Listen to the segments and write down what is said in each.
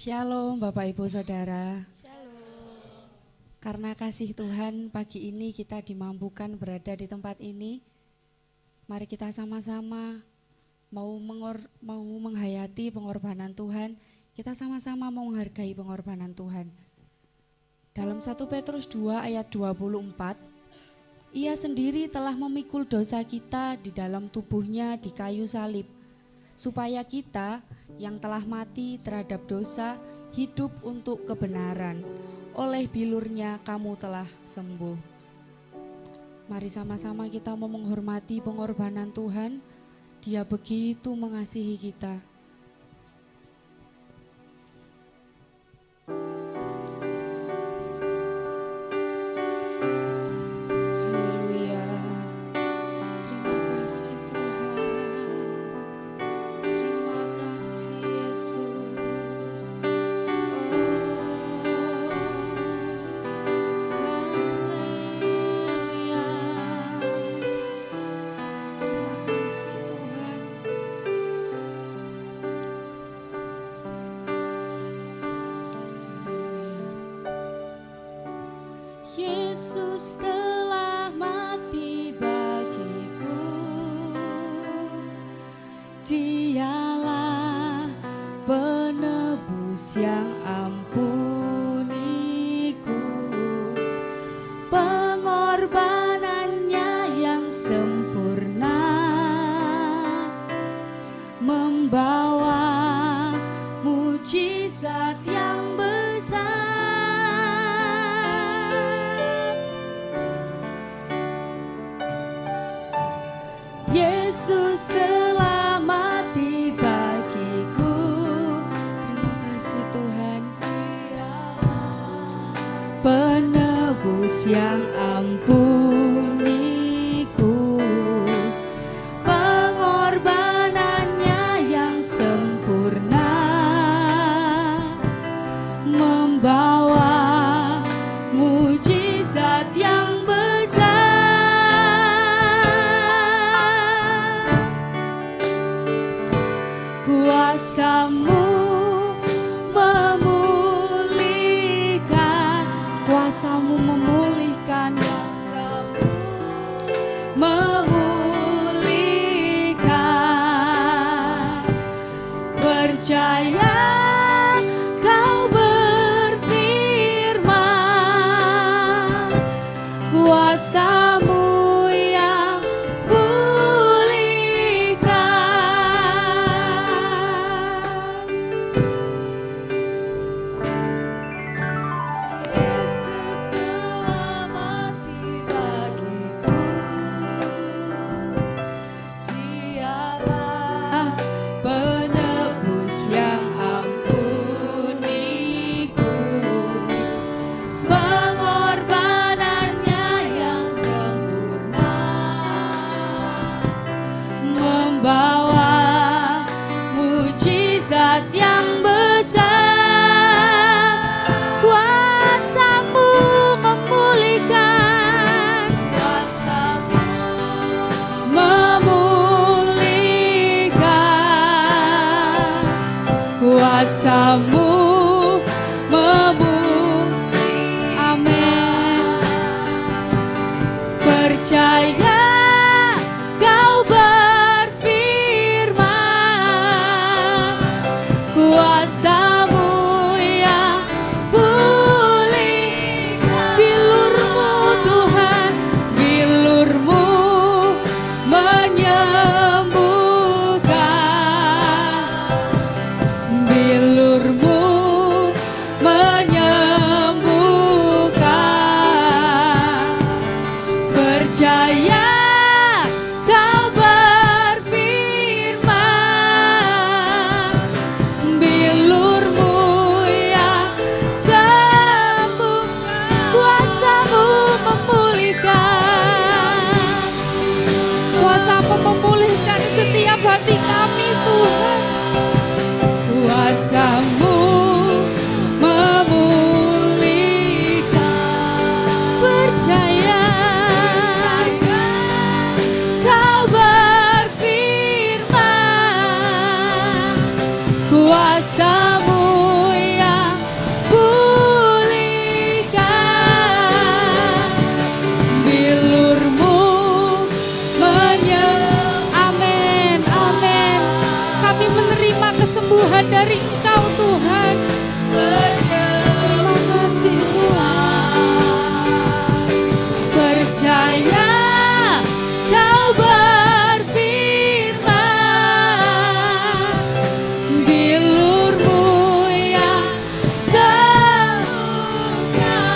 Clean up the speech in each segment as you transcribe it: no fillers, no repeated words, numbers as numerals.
Shalom Bapak Ibu Saudara. Shalom. Karena kasih Tuhan pagi ini kita dimampukan berada di tempat ini. Mari kita sama-sama mau menghayati pengorbanan Tuhan. Kita sama-sama mau menghargai pengorbanan Tuhan. Dalam 1 Petrus 2 ayat 24, Ia sendiri telah memikul dosa kita di dalam tubuhnya di kayu salib, supaya kita yang telah mati terhadap dosa hidup untuk kebenaran. Oleh bilurnya kamu telah sembuh. Mari sama-sama kita mau menghormati pengorbanan Tuhan. Dia begitu mengasihi kita. Haleluya. Terima kasih Tuhan. Terima kasih Yesus. Haleluya. Terima kasih Tuhan. Haleluya. Yesus telah mati bagiku. Dialah penebus yang ampuniku. Pengorbanannya yang sempurna membawa mujizat yang besar. Yesus telah mati bagiku. Terima kasih Tuhan. Penebus yang ampuniku. Pengorbanannya yang sempurna membawa mujizat yang besar. Kuasamu memulihkan, kuasamu memulihkan, memulihkan. Percaya kau berfirman, kuasamu yang pulihkan. Yesus telah mati bagiku. Dialah penebus yang ampuniku. Pengorbanannya yang sempurna membawa mujizat yang besar. Kuasamu memulihkan, kuasamu memulihkan, kuasamu amin. Percaya kau berfirman, kuasamu yang pulih. Bilurmu Tuhan, bilurmu menyembuhkan, bilurmu menyembuhkan. Percaya kau berfirman, bilurmu yang sembuh. Kuasamu memulihkan, kuasamu memulihkan setiap hati kami Tuhan. Kuasamu memulihkan. Percaya kau berfirman, kuasamu penyembuhan dari Engkau Tuhan. Terima kasih Tuhan. Percaya Kau berfirman, bilurmu yang sembuhkan.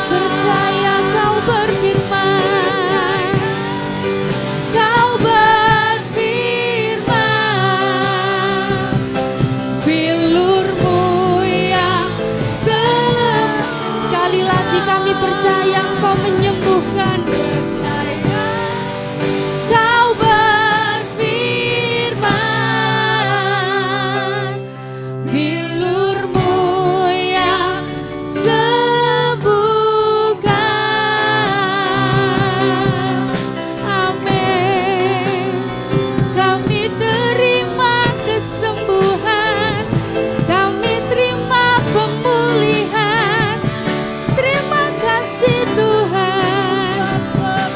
Percaya Kau berfirman, Kau berfirman, bilurmu yang sembuh. Sekali lagi kami percaya Engkau menyembuhkan. Kau berfirman, bilurmu yang sembuhkan. Amin. Kami terima kesembuhan, kami terima pemulihan. Terima kasih Tuhan.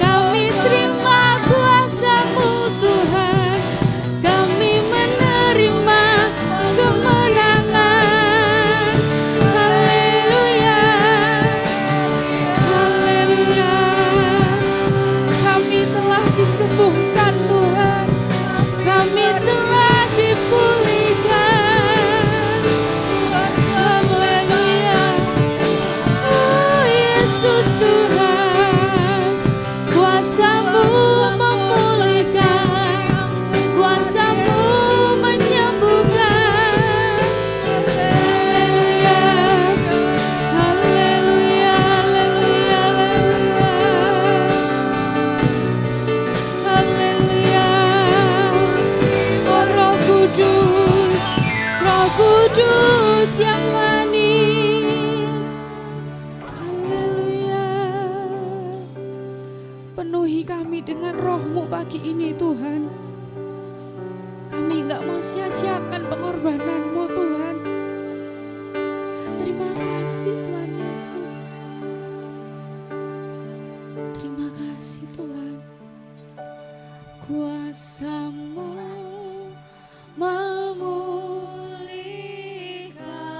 Kami terima kuasa-Mu Tuhan. Kami menerima kemenangan. Haleluya, haleluya. Kami telah disembuhkan Tuhan. Kami telah dipulihkan. Haleluya. Oh Yesus Tuhan, kuasa-Mu memulihkan, kuasa-Mu menyembuhkan. Haleluya, haleluya, haleluya, haleluya. Haleluya. Oh Roh Kudus, Roh Kudus yang manis. Haleluya. Penuhi kami dengan Roh-Mu pagi ini Tuhan. Kami gak mau sia-siakan pengorbanan-Mu Tuhan. Terima kasih Tuhan Yesus. Terima kasih Tuhan. Kuasa-Mu memulihkan.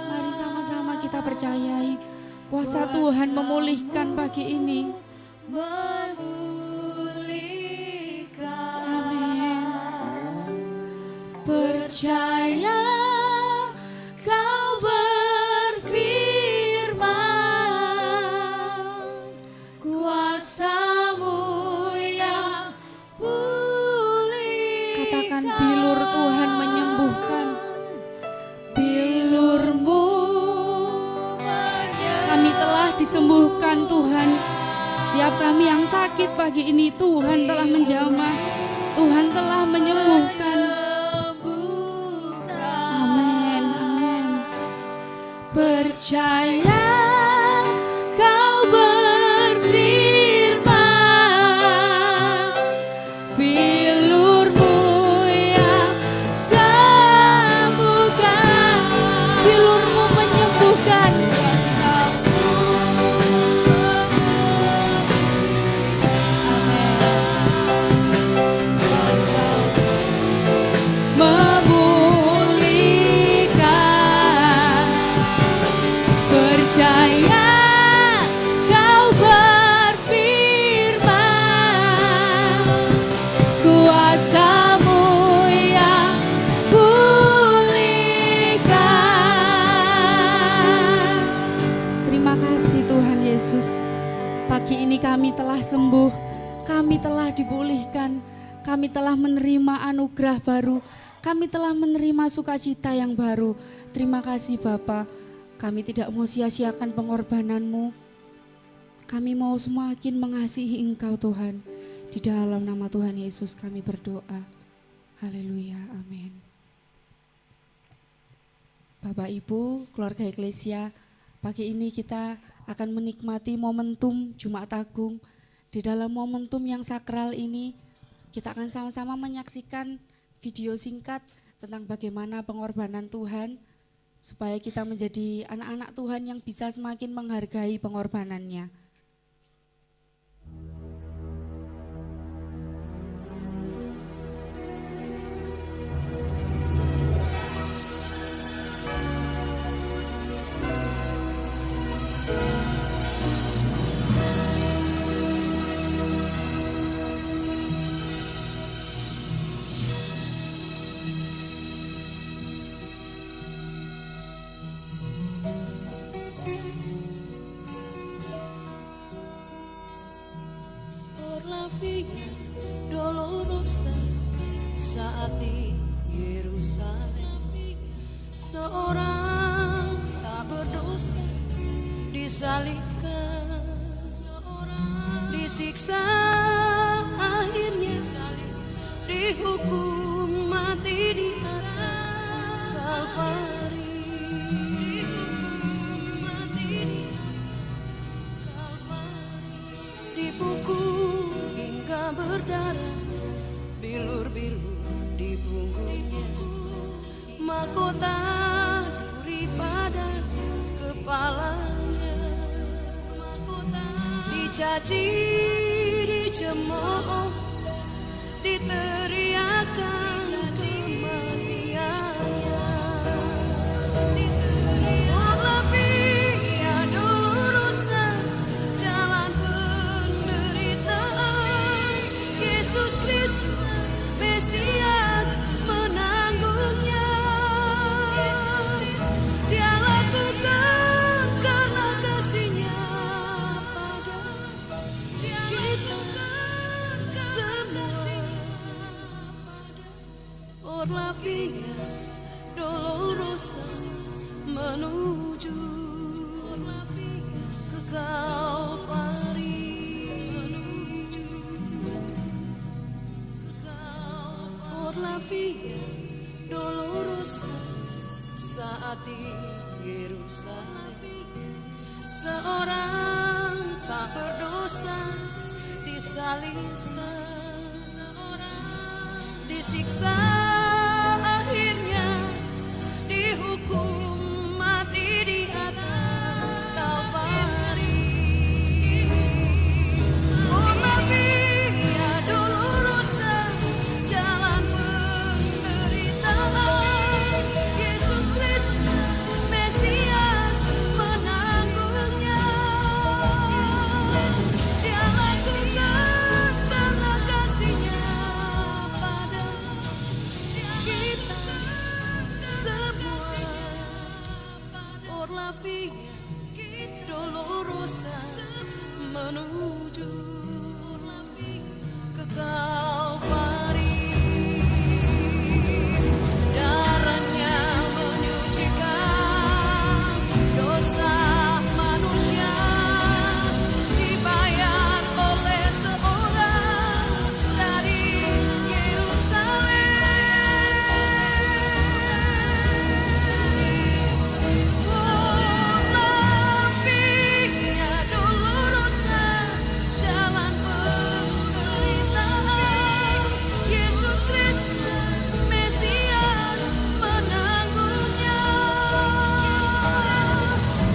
Mari sama-sama kita percayai kuasa Tuhan memulihkan pagi ini. Amin. Percaya Kau berfirman, kuasa-Mu yang pulih. Katakan bilur Tuhan menyembuhkan. Bilur-Mu kami telah disembuhkan Tuhan. Setiap kami yang sakit pagi ini Tuhan telah menjamah, Tuhan telah menyembuhkan. Amin, amin. Percaya Kau berfirman, bilur-Mu yang sembuhkan. Bilur-Mu menyembuhkan. Memulihkan. Percaya Kau berfirman, kuasa-Mu yang pulihkan. Terima kasih Tuhan Yesus. Pagi ini kami telah sembuh, kami telah dipulihkan, kami telah menerima anugerah baru, kami telah menerima sukacita yang baru. Terima kasih Bapa. Kami tidak mau sia-siakan pengorbanan-Mu. Kami mau semakin mengasihi Engkau Tuhan. Di dalam nama Tuhan Yesus kami berdoa. Haleluya, amin. Bapak Ibu, keluarga Eklesia, pagi ini kita akan menikmati momentum Jumat Agung. Di dalam momentum yang sakral ini, kita akan sama-sama menyaksikan video singkat tentang bagaimana pengorbanan Tuhan, supaya kita menjadi anak-anak Tuhan yang bisa semakin menghargai pengorbanannya. Seorang tak berdosa disalibkan, seorang disiksa akhirnya dihukum mati di atas Kalvari, dihukum mati di atas Kalvari, dipukul hingga berdarah, bilur-bilur di punggungnya, mahkota duri pada kepalanya, mahkota dicaci, dicemooh, diteriakan kematiannya, diteriaklah Via Dolorosa, jalan penderitaan. Yesus Kristus Mesias menanggungnya. Dia lakukan karena kasih-Nya pada kita semua. Por la Via Dolorosa menuju ke Kalvari, menuju ke Kalvari. Por la Via Dolorosa saat di Yerusalem, seorang tak berdosa disalibkan, seorang disiksa akhirnya dihukum mati di atas Kalvari. Por la Via Dolorosa, jalan penderitaan. Yesus Kristus Mesias menanggungnya. Dia lakukan karena kasih-Nya pada kita semua. Por la Via Dolorosa menuju ke Kalvari. Darahnya menyucikan dosa manusia, dibayar oleh seorang dari Yerusalem. Por la Via Dolorosa, jalan penderitaan. Yesus Kristus Mesias menanggungnya.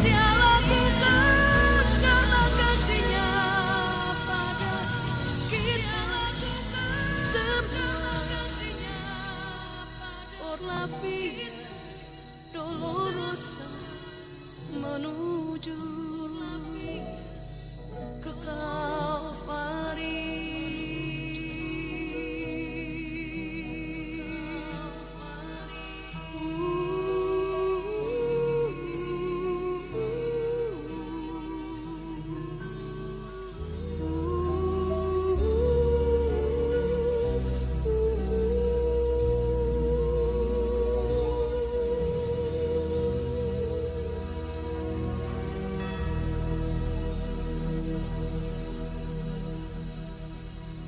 Dia lakukan karena kasih-Nya pada kita semua. Por la Via Dolorosa menuju ke Kalvari.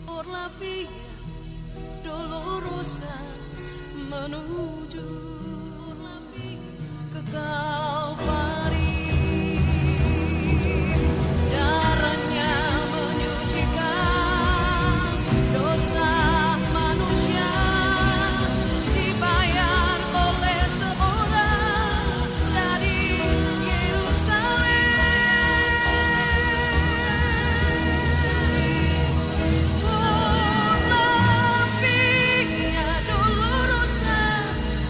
Por la Via Dolorosa menuju ke Kalvari. Darahnya menyucikan dosa manusia, dibayar oleh seorang dari Yerusalem. Por la Via Dolorosa,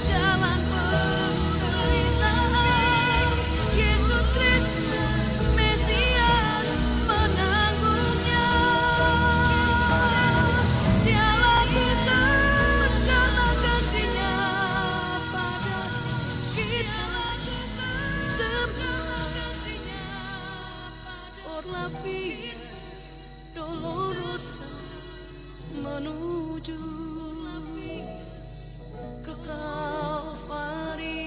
jalan penderitaan. Yesus Kristus Mesias menanggungnya. Dia lakukan karena kasih-Nya pada kita semua. Por la Via Dolorosa menuju ke Kalvari.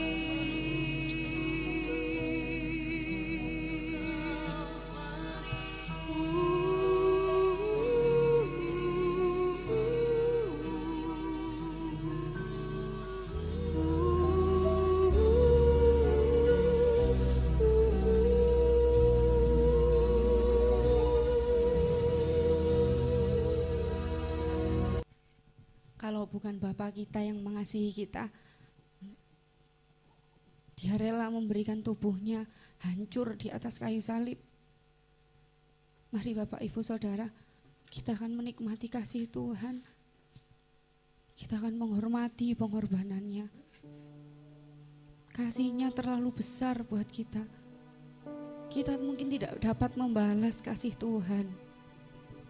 kalau bukan Bapa kita yang mengasihi kita. Dia rela memberikan tubuhnya hancur di atas kayu salib. Mari Bapak Ibu Saudara, kita akan menikmati kasih Tuhan. Kita akan menghormati pengorbanannya. Kasih-Nya terlalu besar buat kita. Kita mungkin tidak dapat membalas kasih Tuhan.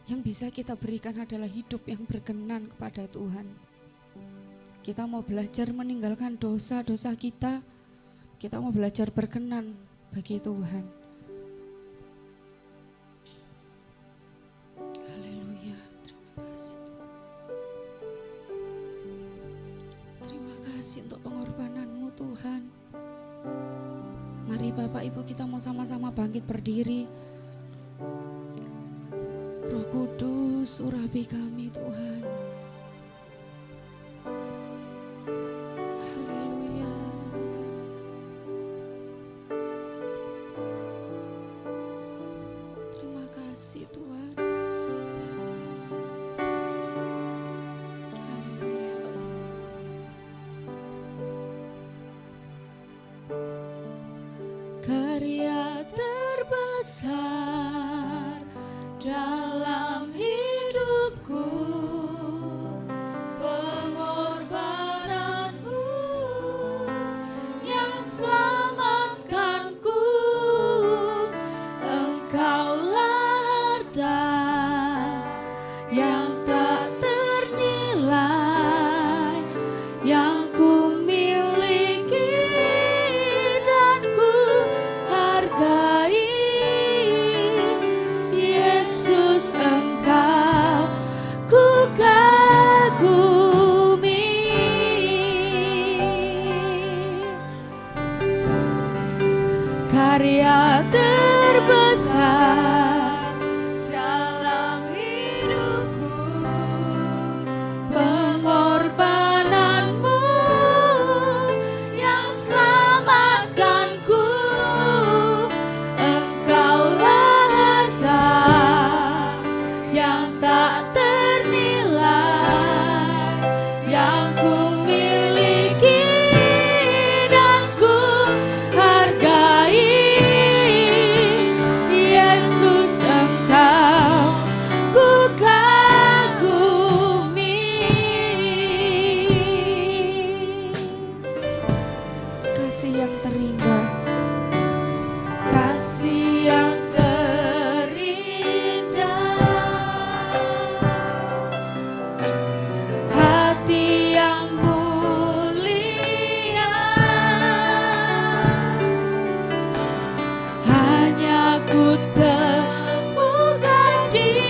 Yang bisa kita berikan adalah hidup yang berkenan kepada Tuhan. Kita mau belajar meninggalkan dosa-dosa kita. Kita mau belajar berkenan bagi Tuhan. Haleluya. Terima kasih Tuhan. Terima kasih untuk pengorbanan-Mu Tuhan. Mari Bapak Ibu kita mau sama-sama bangkit berdiri. Roh Kudus urapi kami Tuhan. Haleluya. Terima kasih Tuhan. Haleluya. Karya terbesar dalam hidupku, pengorbananmu yang selamatkanku. Engkaulah harta yang tak ternilai, yang ku miliki dan ku hargai. Yesus, Engkau ku kagumi. Karya terbesar dalam hidupku, pengorbananmu yang selamatkanku. Engkaulah harta yang tak ternilai, yang ku miliki dan ku hargai. Yesus, Engkau ku kagumi. Kasih yang terindah, kasih yang terindah, hati yang mulia, hanya ku temukan di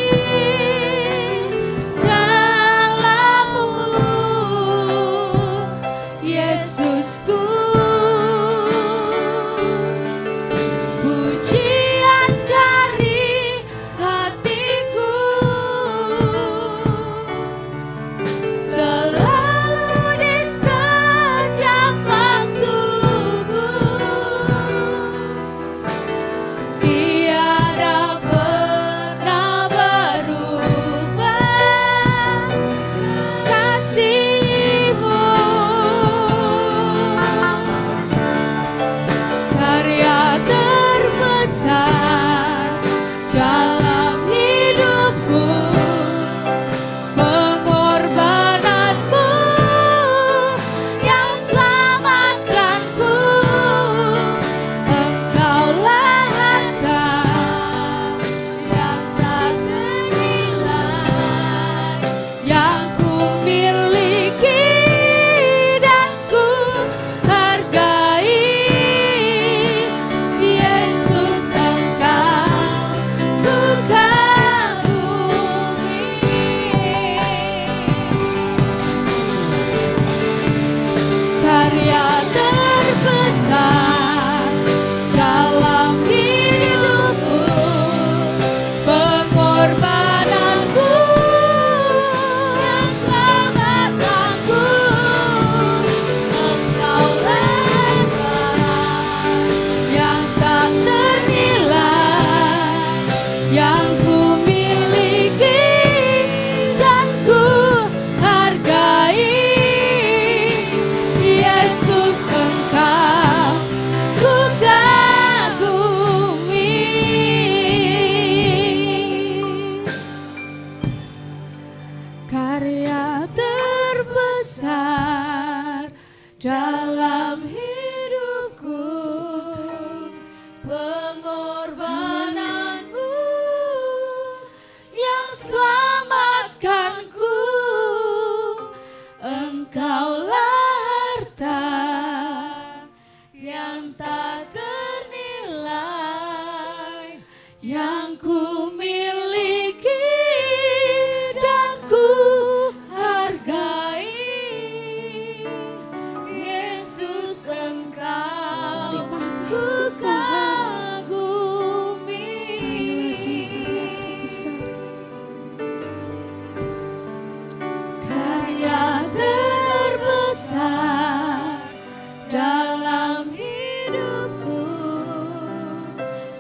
dalam-Mu, Yesusku. Pujian dari hatiku, selalu di setiap waktuku. Tiada pernah berubah kasih-Mu. Karya terbesar dalam hidupku, pengorbananmu yang selamatkanku. Engkaulah harta yang tak ternilai, yang ku miliki dan ku hargai. Yesus, Engkau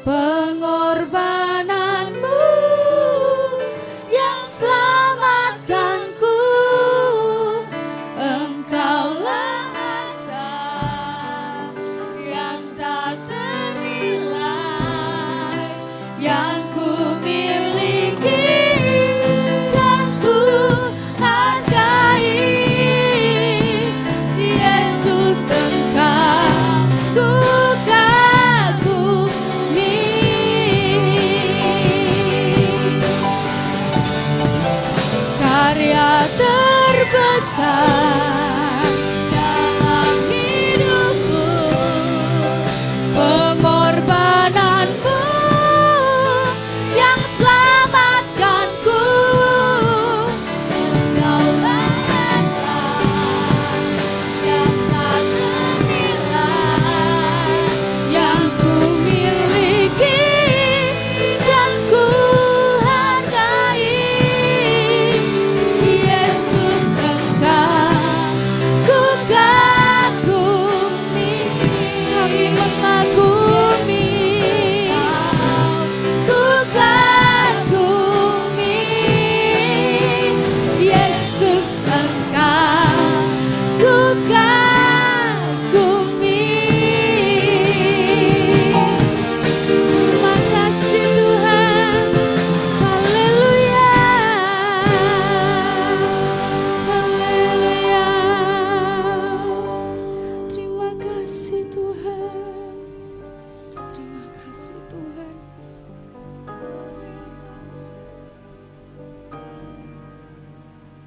pengorbananmu yang selamatkanku. Engkaulah harta yang tak ternilai yang ku miliki dan ku hargai. Yesus, Engkau ku kagumi. Karya terbesar dalam hidupku, pengorbananmu yang selamatkanku. Engkaulah harta yang tak ternilai yang ku miliki dan ku hargai. Yesus, Engkau ku kagumi. Kami mengagumi, ku kagumi. Yesus, Engkau ku kagumi. Terima kasih Tuhan. Haleluya. Haleluya. Terima kasih Tuhan. Terima kasih Tuhan.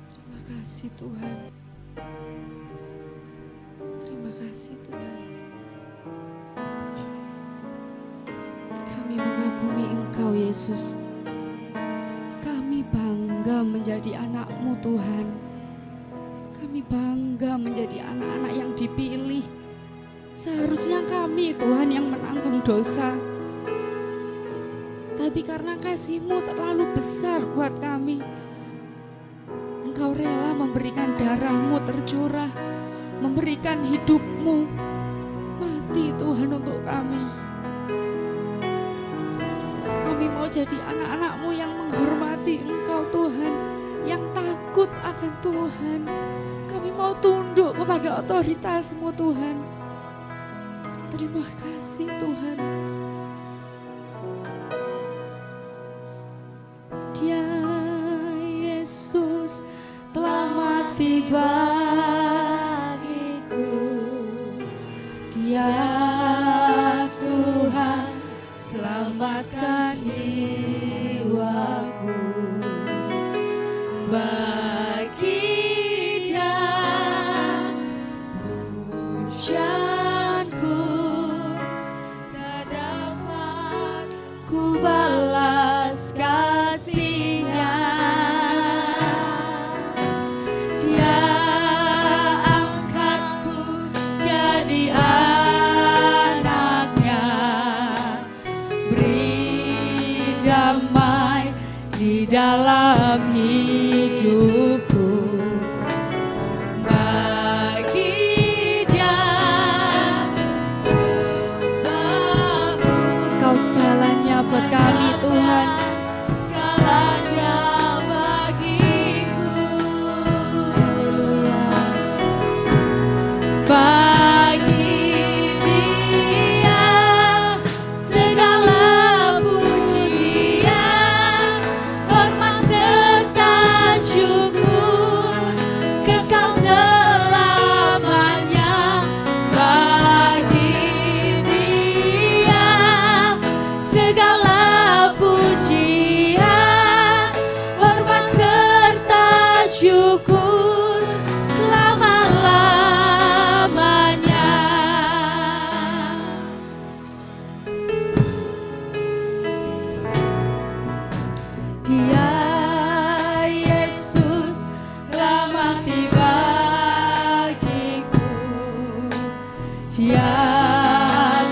Terima kasih Tuhan. Terima kasih Tuhan. Kami mengagumi Engkau Yesus. Kami bangga menjadi anak-Mu Tuhan. Kami bangga menjadi anak-anak yang dipilih. Seharusnya kami Tuhan yang menanggung dosa. Tapi karena kasih-Mu terlalu besar buat kami, Engkau rela memberikan darah-Mu tercurah, memberikan hidup-Mu mati Tuhan untuk kami. Kami mau jadi anak-anak-Mu yang menghormati Engkau Tuhan, yang takut akan Tuhan. Kami mau tunduk kepada otoritas-Mu Tuhan. Terima kasih Tuhan. Dia Yesus telah mati bagiku. Dia Tuhan selamatkan jiwaku. Bagi Dia pujianku tak dapat ku balas kasih-Nya. Dia angkatku jadi anaknya, beri damai di dalam hidupku. Bagi Dia Kau segalanya buat kami Tuhan. Segalanya bagiku. Haleluya. Bagi Dia segala pujian, hormat serta syukur kekal selamanya. Bagi Dia segala pujian, hormat serta syukur selama-lamanya. Dia Yesus telah mati bagiku. Dia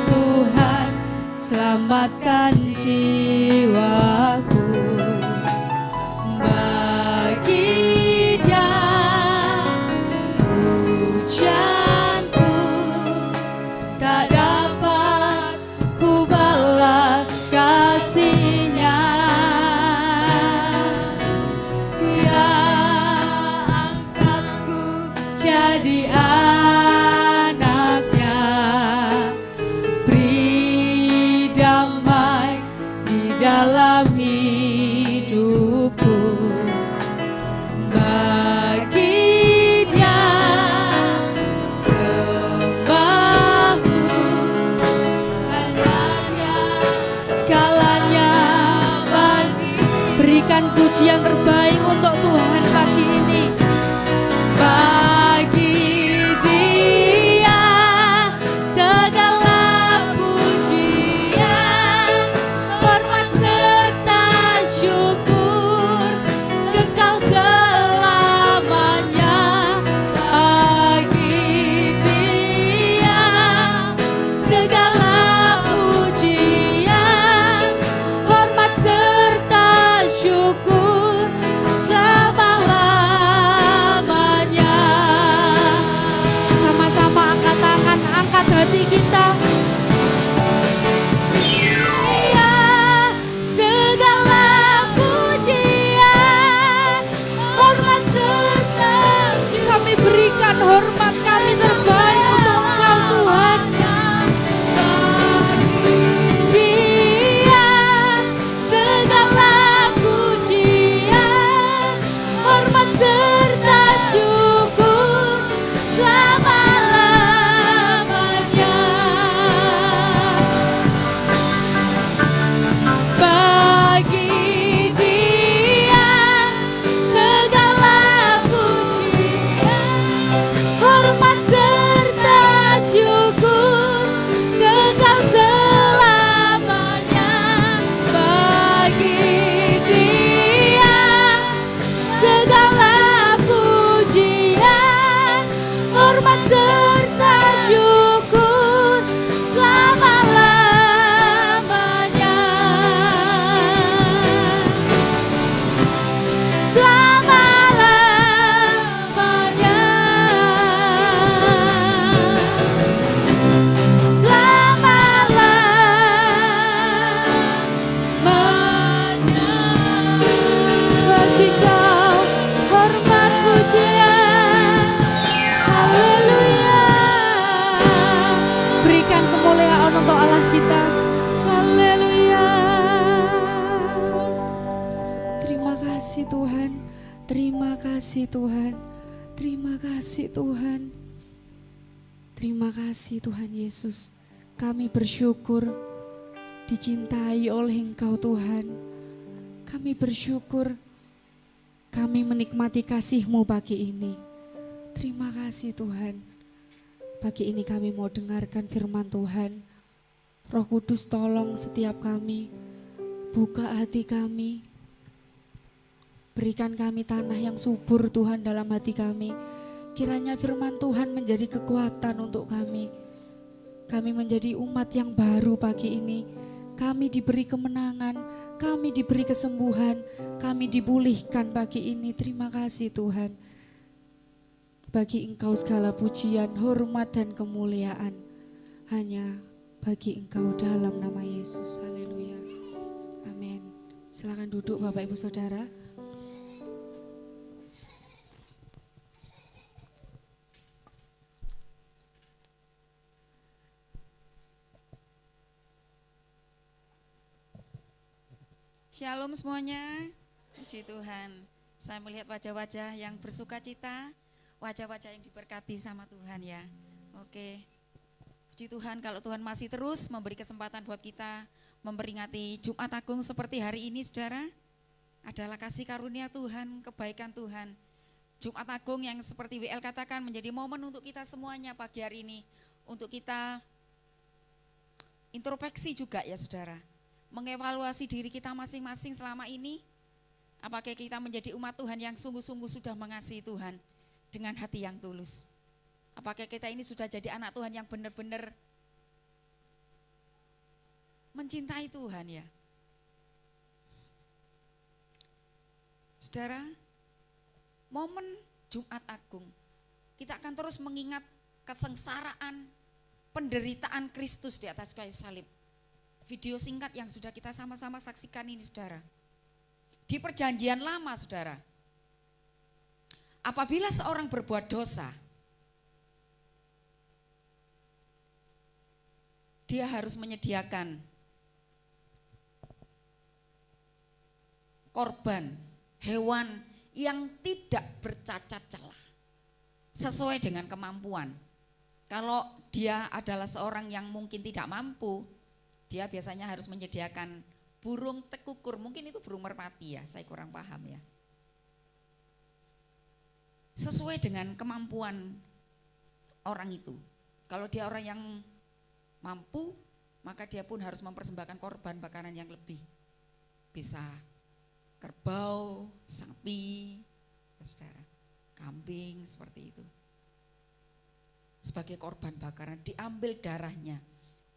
Tuhan selamatkan jiwaku. Bagi Dia pujianku tak dapat ku balas damai di dalam hidupku. Bagi Dia sembahku, segalanya bagi. Berikan pujian terbaik untuk Tuhan pagi ini. Bagi Dia segala pujian, hormat serta syukur kekal selamanya. Bagi Dia segala pujian, hormat serta syukur selama-lamanya. Sama-sama angkat tangan, angkat hati kita. Dia segala pujian, hormat serta kami berikan hormat kami terbaik untuk Engkau Tuhan. Dia segala pujian, hormat serta syukur selama-lamanya. Bagi Dia segala pujian, hormat serta syukur kekal selamanya. Bagi Dia segala pujian, hormat serta syukur selama-lamanya. Selama-lamanya. Selama-lamanya. Bagi Kau hormat pujian. Haleluya. Berikan kemuliaan untuk Allah kita. Haleluya. Terima kasih Tuhan. Terima kasih Tuhan. Terima kasih Tuhan. Terima kasih Tuhan Yesus. Kami bersyukur dicintai oleh Engkau Tuhan. Kami bersyukur kami menikmati kasih-Mu pagi ini. Terima kasih Tuhan. Pagi ini kami mau dengarkan firman Tuhan. Roh Kudus tolong setiap kami. Buka hati kami. Berikan kami tanah yang subur Tuhan dalam hati kami. Kiranya firman Tuhan menjadi kekuatan untuk kami. Kami menjadi umat yang baru pagi ini. Kami diberi kemenangan, kami diberi kesembuhan, kami dipulihkan pagi ini. Terima kasih Tuhan. Bagi Engkau segala pujian, hormat dan kemuliaan. Hanya bagi Engkau dalam nama Yesus. Haleluya. Amin. Silakan duduk Bapak Ibu Saudara. Shalom semuanya, puji Tuhan. Saya melihat wajah-wajah yang bersuka cita, wajah-wajah yang diberkati sama Tuhan ya. Oke, puji Tuhan kalau Tuhan masih terus memberi kesempatan buat kita memperingati Jumat Agung seperti hari ini saudara. Adalah kasih karunia Tuhan, kebaikan Tuhan. Jumat Agung yang seperti WL katakan menjadi momen untuk kita semuanya pagi hari ini. Untuk kita introspeksi juga ya saudara. Mengevaluasi diri kita masing-masing selama ini. Apakah kita menjadi umat Tuhan yang sungguh-sungguh sudah mengasihi Tuhan dengan hati yang tulus. Apakah kita ini sudah jadi anak Tuhan yang benar-benar mencintai Tuhan ya. Saudara, momen Jumat Agung, kita akan terus mengingat kesengsaraan, penderitaan Kristus di atas kayu salib. Video singkat yang sudah kita sama-sama saksikan ini saudara. Di perjanjian lama saudara, apabila seorang berbuat dosa, dia harus menyediakan korban hewan yang tidak bercacat celah, sesuai dengan kemampuan. Kalau dia adalah seorang yang mungkin tidak mampu, dia biasanya harus menyediakan burung tekukur, mungkin itu burung merpati ya, saya kurang paham ya. Sesuai dengan kemampuan orang itu. Kalau dia orang yang mampu, maka dia pun harus mempersembahkan korban bakaran yang lebih. Bisa kerbau, sapi, saudara, kambing, seperti itu. Sebagai korban bakaran, diambil darahnya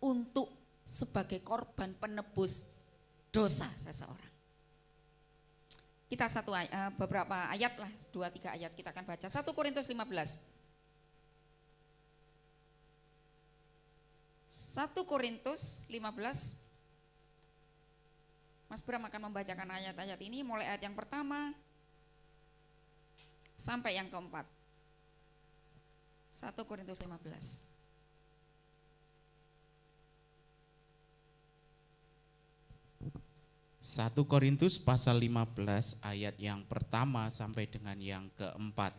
untuk sebagai korban penebus dosa seseorang. Kita beberapa ayat lah, 2-3 ayat kita akan baca. 1 Korintus 15. 1 Korintus 15. Mas Bram akan membacakan ayat-ayat ini mulai ayat yang pertama sampai yang keempat. 1 Korintus 15. 1 Korintus pasal 15 ayat yang pertama sampai dengan yang keempat.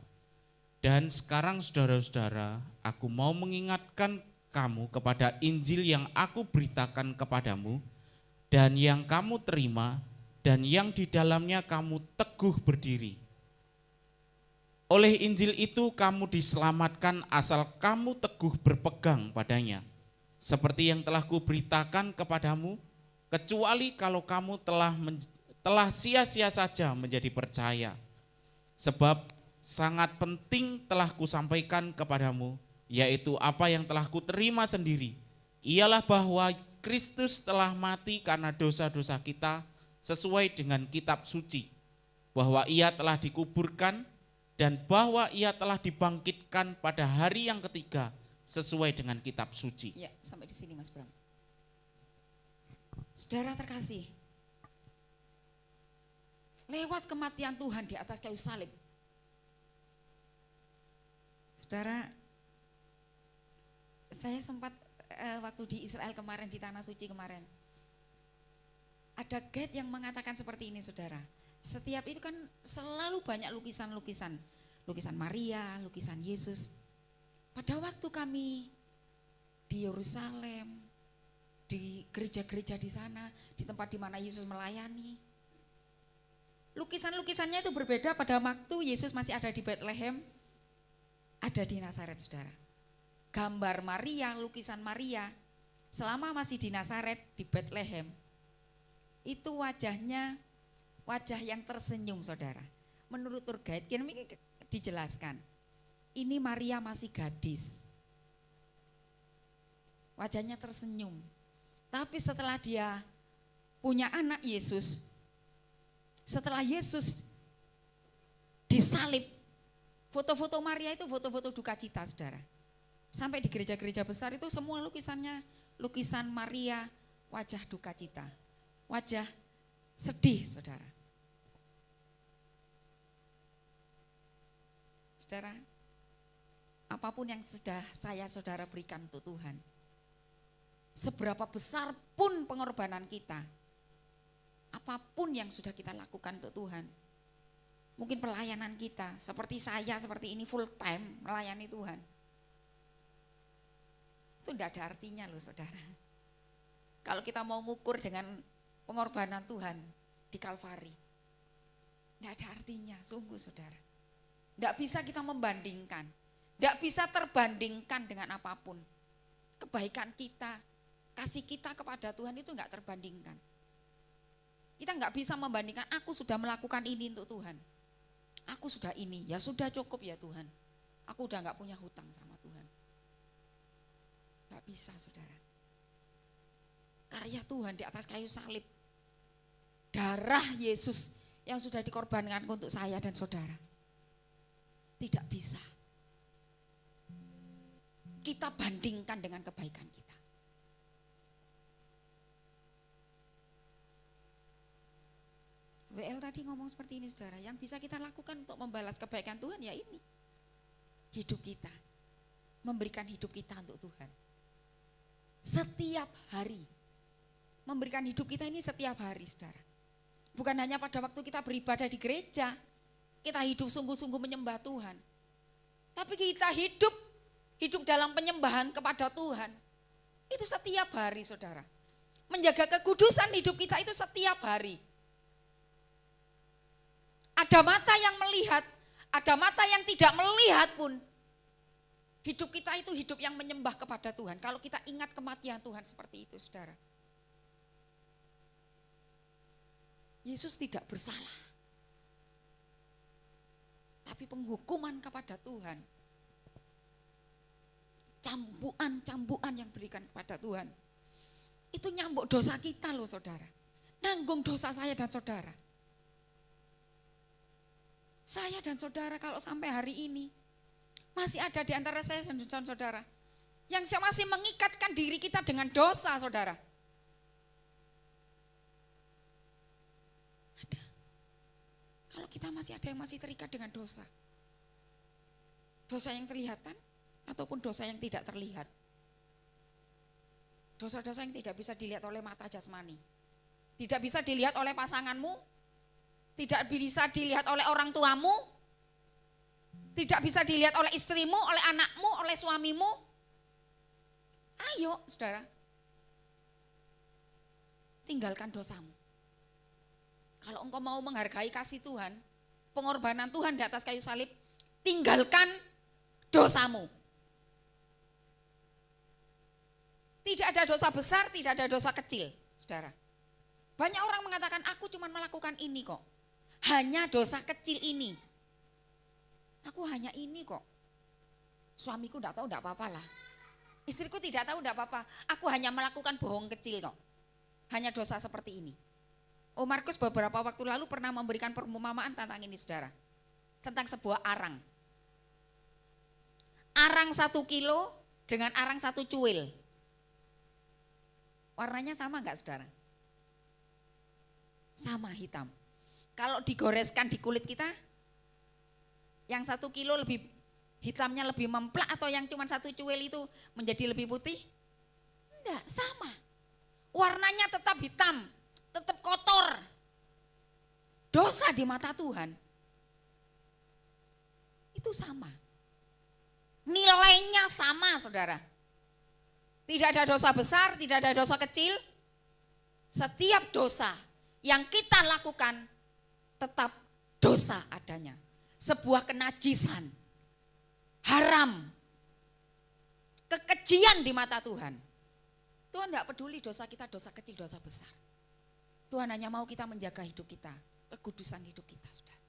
Dan sekarang saudara-saudara, aku mau mengingatkan kamu kepada Injil yang aku beritakan kepadamu dan yang kamu terima dan yang di dalamnya kamu teguh berdiri. Oleh Injil itu kamu diselamatkan asal kamu teguh berpegang padanya. Seperti yang telah kuberitakan kepadamu, kecuali kalau kamu telah sia-sia saja menjadi percaya. Sebab sangat penting telah kusampaikan kepadamu, yaitu apa yang telah kuterima sendiri, ialah bahwa Kristus telah mati karena dosa-dosa kita sesuai dengan kitab suci, bahwa ia telah dikuburkan dan bahwa ia telah dibangkitkan pada hari yang ketiga sesuai dengan kitab suci. Ya, sampai di sini Mas Bram. Saudara terkasih, lewat kematian Tuhan di atas kayu salib, saudara, saya sempat waktu di Israel kemarin, di Tanah Suci kemarin, ada guide yang mengatakan seperti ini saudara. Setiap itu kan selalu banyak lukisan-lukisan, lukisan Maria, lukisan Yesus. Pada waktu kami di Yerusalem, di gereja-gereja di sana, di tempat di mana Yesus melayani, lukisan-lukisannya itu berbeda. Pada waktu Yesus masih ada di Bethlehem, ada di Nazaret saudara. Gambar Maria, lukisan Maria, selama masih di Nazaret, di Bethlehem, itu wajahnya wajah yang tersenyum saudara. Menurut tour guide ini dijelaskan, ini Maria masih gadis, wajahnya tersenyum. Tapi setelah dia punya anak Yesus, setelah Yesus disalib, foto-foto Maria itu foto-foto duka cita saudara. Sampai di gereja-gereja besar itu semua lukisannya, lukisan Maria, wajah duka cita, wajah sedih saudara. Saudara, apapun yang sudah saudara berikan untuk Tuhan, seberapa besar pun pengorbanan kita, apapun yang sudah kita lakukan untuk Tuhan, mungkin pelayanan kita, seperti saya, seperti ini full time melayani Tuhan, itu tidak ada artinya loh saudara. Kalau kita mau ngukur dengan pengorbanan Tuhan di Kalvari, tidak ada artinya, sungguh saudara. Tidak bisa kita membandingkan, tidak bisa terbandingkan dengan apapun. Kebaikan kita, kasih kita kepada Tuhan itu enggak terbandingkan. Kita enggak bisa membandingkan, aku sudah melakukan ini untuk Tuhan, aku sudah ini, ya sudah cukup ya Tuhan, aku udah enggak punya hutang sama Tuhan. Enggak bisa saudara. Karya Tuhan di atas kayu salib, darah Yesus yang sudah dikorbankan untuk saya dan saudara, tidak bisa kita bandingkan dengan kebaikan kita. WL tadi ngomong seperti ini saudara, yang bisa kita lakukan untuk membalas kebaikan Tuhan ya ini, hidup kita, memberikan hidup kita untuk Tuhan. Setiap hari, memberikan hidup kita ini setiap hari saudara. Bukan hanya pada waktu kita beribadah di gereja, kita hidup sungguh-sungguh menyembah Tuhan. Tapi kita hidup dalam penyembahan kepada Tuhan. Itu setiap hari, saudara. Menjaga kekudusan hidup kita itu setiap hari. Ada mata yang melihat, ada mata yang tidak melihat pun. Hidup kita itu hidup yang menyembah kepada Tuhan. Kalau kita ingat kematian Tuhan seperti itu, saudara. Yesus tidak bersalah. Tapi penghukuman kepada Tuhan. Cambukan yang berikan kepada Tuhan. Itu nyambuk dosa kita loh, saudara. Nanggung dosa saya dan saudara. Saya dan saudara kalau sampai hari ini masih ada di antara saya dan saudara yang masih mengikatkan diri kita dengan dosa, saudara. Ada. Kalau kita masih ada yang masih terikat dengan dosa. Dosa yang terlihatan ataupun dosa yang tidak terlihat. Dosa-dosa yang tidak bisa dilihat oleh mata jasmani. Tidak bisa dilihat oleh pasanganmu. Tidak bisa dilihat oleh orang tuamu. Tidak bisa dilihat oleh istrimu, oleh anakmu, oleh suamimu. Ayo, saudara. Tinggalkan dosamu. Kalau engkau mau menghargai kasih Tuhan, pengorbanan Tuhan di atas kayu salib, tinggalkan dosamu. Tidak ada dosa besar, tidak ada dosa kecil, saudara. Banyak orang mengatakan, aku cuma melakukan ini kok. Hanya dosa kecil ini. Aku hanya ini kok. Suamiku tidak tahu, tidak apa-apa lah. Istriku tidak tahu, tidak apa-apa. Aku hanya melakukan bohong kecil kok. Hanya dosa seperti ini. Markus beberapa waktu lalu pernah memberikan perumpamaan tentang ini, saudara. Tentang sebuah arang. Arang 1 kilo dengan arang 1 cuil. Warnanya sama enggak, saudara? Sama, hitam. Kalau digoreskan di kulit kita, yang 1 kilo lebih hitamnya lebih memplak atau yang cuma 1 cuil itu menjadi lebih putih? Enggak, sama. Warnanya tetap hitam, tetap kotor. Dosa di mata Tuhan itu sama. Nilainya sama, saudara. Tidak ada dosa besar, tidak ada dosa kecil. Setiap dosa yang kita lakukan tetap dosa adanya. Sebuah kenajisan, haram, kekejian di mata Tuhan. Tuhan tidak peduli dosa kita, dosa kecil, dosa besar. Tuhan hanya mau kita menjaga hidup kita, kekudusan hidup kita, saudara.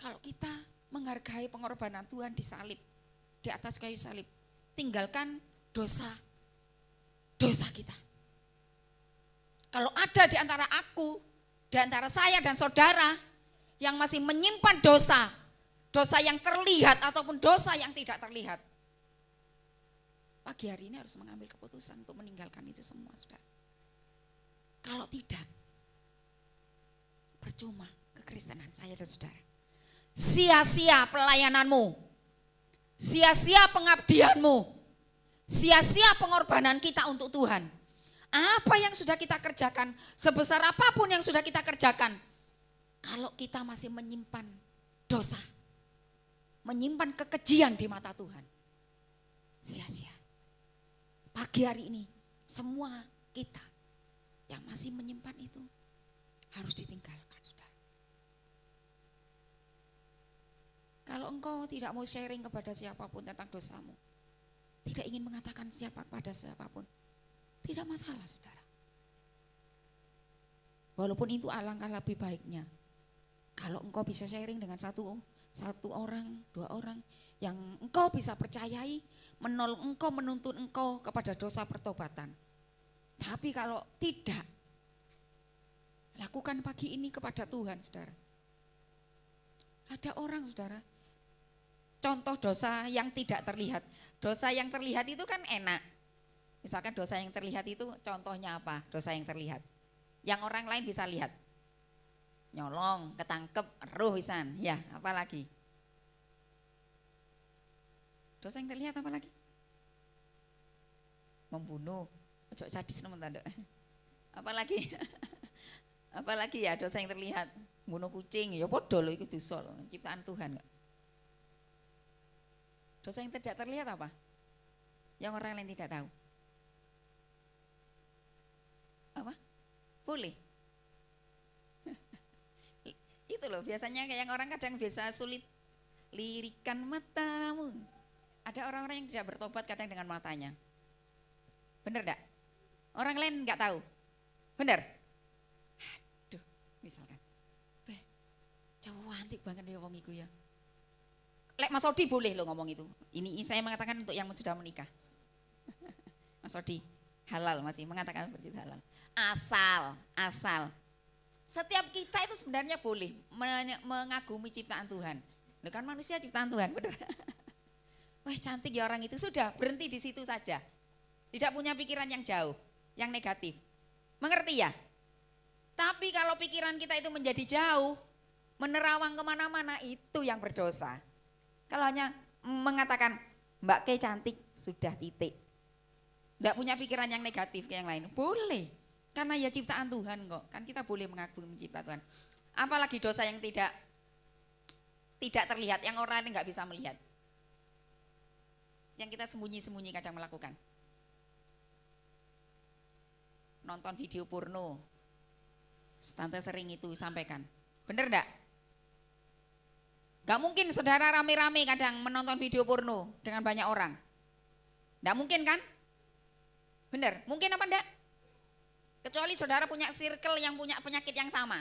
Kalau kita menghargai pengorbanan Tuhan di salib, di atas kayu salib, tinggalkan dosa kita. Kalau ada di antara aku, di antara saya dan saudara yang masih menyimpan dosa yang terlihat ataupun dosa yang tidak terlihat, pagi hari ini harus mengambil keputusan untuk meninggalkan itu semua, saudara. Kalau tidak, percuma kekristenan saya dan saudara. Sia-sia pelayananmu, sia-sia pengabdianmu, sia-sia pengorbanan kita untuk Tuhan. Apa yang sudah kita kerjakan, sebesar apapun yang sudah kita kerjakan, kalau kita masih menyimpan dosa, menyimpan kekejian di mata Tuhan, sia-sia. Pagi hari ini, semua kita yang masih menyimpan itu harus ditinggalkan, saudara. Kalau engkau tidak mau sharing kepada siapapun tentang dosamu, tidak ingin mengatakan siapa pada siapapun, tidak masalah, saudara. Walaupun itu alangkah lebih baiknya kalau engkau bisa sharing dengan satu orang, 2 orang yang engkau bisa percayai, menolong engkau, menuntun engkau kepada dosa pertobatan. Tapi kalau tidak, lakukan pagi ini kepada Tuhan, saudara. Ada orang, saudara, contoh dosa yang tidak terlihat. Dosa yang terlihat itu kan enak. Misalkan dosa yang terlihat itu contohnya apa? Dosa yang terlihat. Yang orang lain bisa lihat. Nyolong, ketangkep, ruh pisan. Ya, apa lagi? Dosa yang terlihat apa lagi? Membunuh. Ojo sadis teman-teman. Apa lagi? Apalagi ya dosa yang terlihat, bunuh kucing, ya podo loh itu dosa loh, ciptaan Tuhan kok. Dosa yang tidak terlihat apa? Yang orang lain tidak tahu. Apa? Boleh. Itu loh biasanya kayak yang orang kadang biasa sulit lirikan matamu. Ada orang-orang yang tidak bertobat kadang dengan matanya. Bener enggak? Orang lain enggak tahu. Bener? Aduh, misalkan. Cantik banget ya wong iku ya. Lek Mas Odi boleh lo ngomong itu. Ini saya mengatakan untuk yang sudah menikah. Mas Odi halal masih mengatakan seperti itu halal. Asal setiap kita itu sebenarnya boleh mengagumi ciptaan Tuhan. Loh kan manusia ciptaan Tuhan, benar. Wah cantik ya orang itu, sudah berhenti di situ saja. Tidak punya pikiran yang jauh, yang negatif. Mengerti ya? Tapi kalau pikiran kita itu menjadi jauh, menerawang kemana-mana, itu yang berdosa. Kalau hanya mengatakan Mbak Kay cantik, sudah titik. Tidak punya pikiran yang negatif ke yang lain, boleh. Karena ya ciptaan Tuhan kok, kan kita boleh mengagumi ciptaan Tuhan. Apalagi dosa yang tidak terlihat, yang orang lain nggak bisa melihat. Yang kita sembunyi-sembunyi kadang melakukan. Nonton video porno, tante sering itu sampaikan. Bener enggak? Gak mungkin saudara rame-rame kadang menonton video porno dengan banyak orang. Enggak mungkin kan? Bener, mungkin apa enggak? Kecuali saudara punya circle yang punya penyakit yang sama.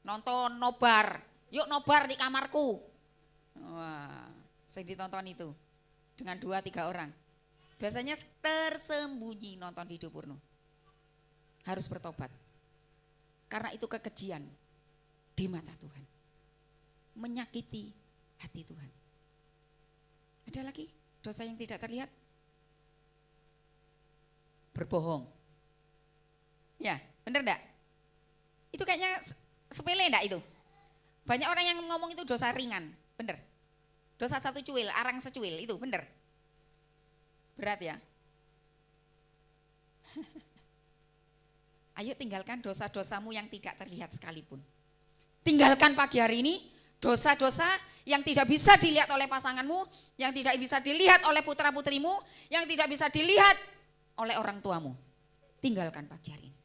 Nonton nobar, yuk nobar di kamarku. Wah, saya ditonton itu dengan 2-3 orang. Biasanya tersembunyi nonton video porno. Harus bertobat. Karena itu kekejian di mata Tuhan. Menyakiti hati Tuhan. Ada lagi dosa yang tidak terlihat? Berbohong. Ya, benar enggak? Itu kayaknya sepele enggak itu? Banyak orang yang ngomong itu dosa ringan, benar. Dosa 1 cuil, arang secuil, itu benar. Berat ya? Ayo tinggalkan dosa-dosamu yang tidak terlihat sekalipun. Tinggalkan pagi hari ini dosa-dosa yang tidak bisa dilihat oleh pasanganmu, yang tidak bisa dilihat oleh putra-putrimu, yang tidak bisa dilihat oleh orang tuamu. Tinggalkan pagi hari ini.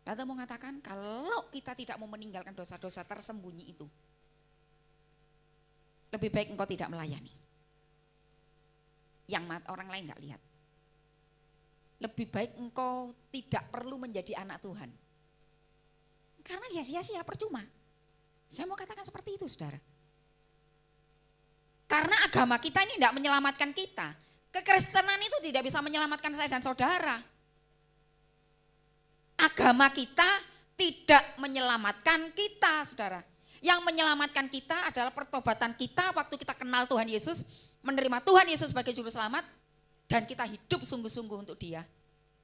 Tante mau mengatakan kalau kita tidak mau meninggalkan dosa-dosa tersembunyi itu, lebih baik engkau tidak melayani. Yang orang lain enggak lihat. Lebih baik engkau tidak perlu menjadi anak Tuhan. Karena ya sia-sia, percuma. Saya mau katakan seperti itu saudara. Karena agama kita ini tidak menyelamatkan kita. Kekristenan itu tidak bisa menyelamatkan saya dan saudara. Agama kita tidak menyelamatkan kita saudara. Yang menyelamatkan kita adalah pertobatan kita waktu kita kenal Tuhan Yesus, menerima Tuhan Yesus sebagai juru selamat, dan kita hidup sungguh-sungguh untuk Dia.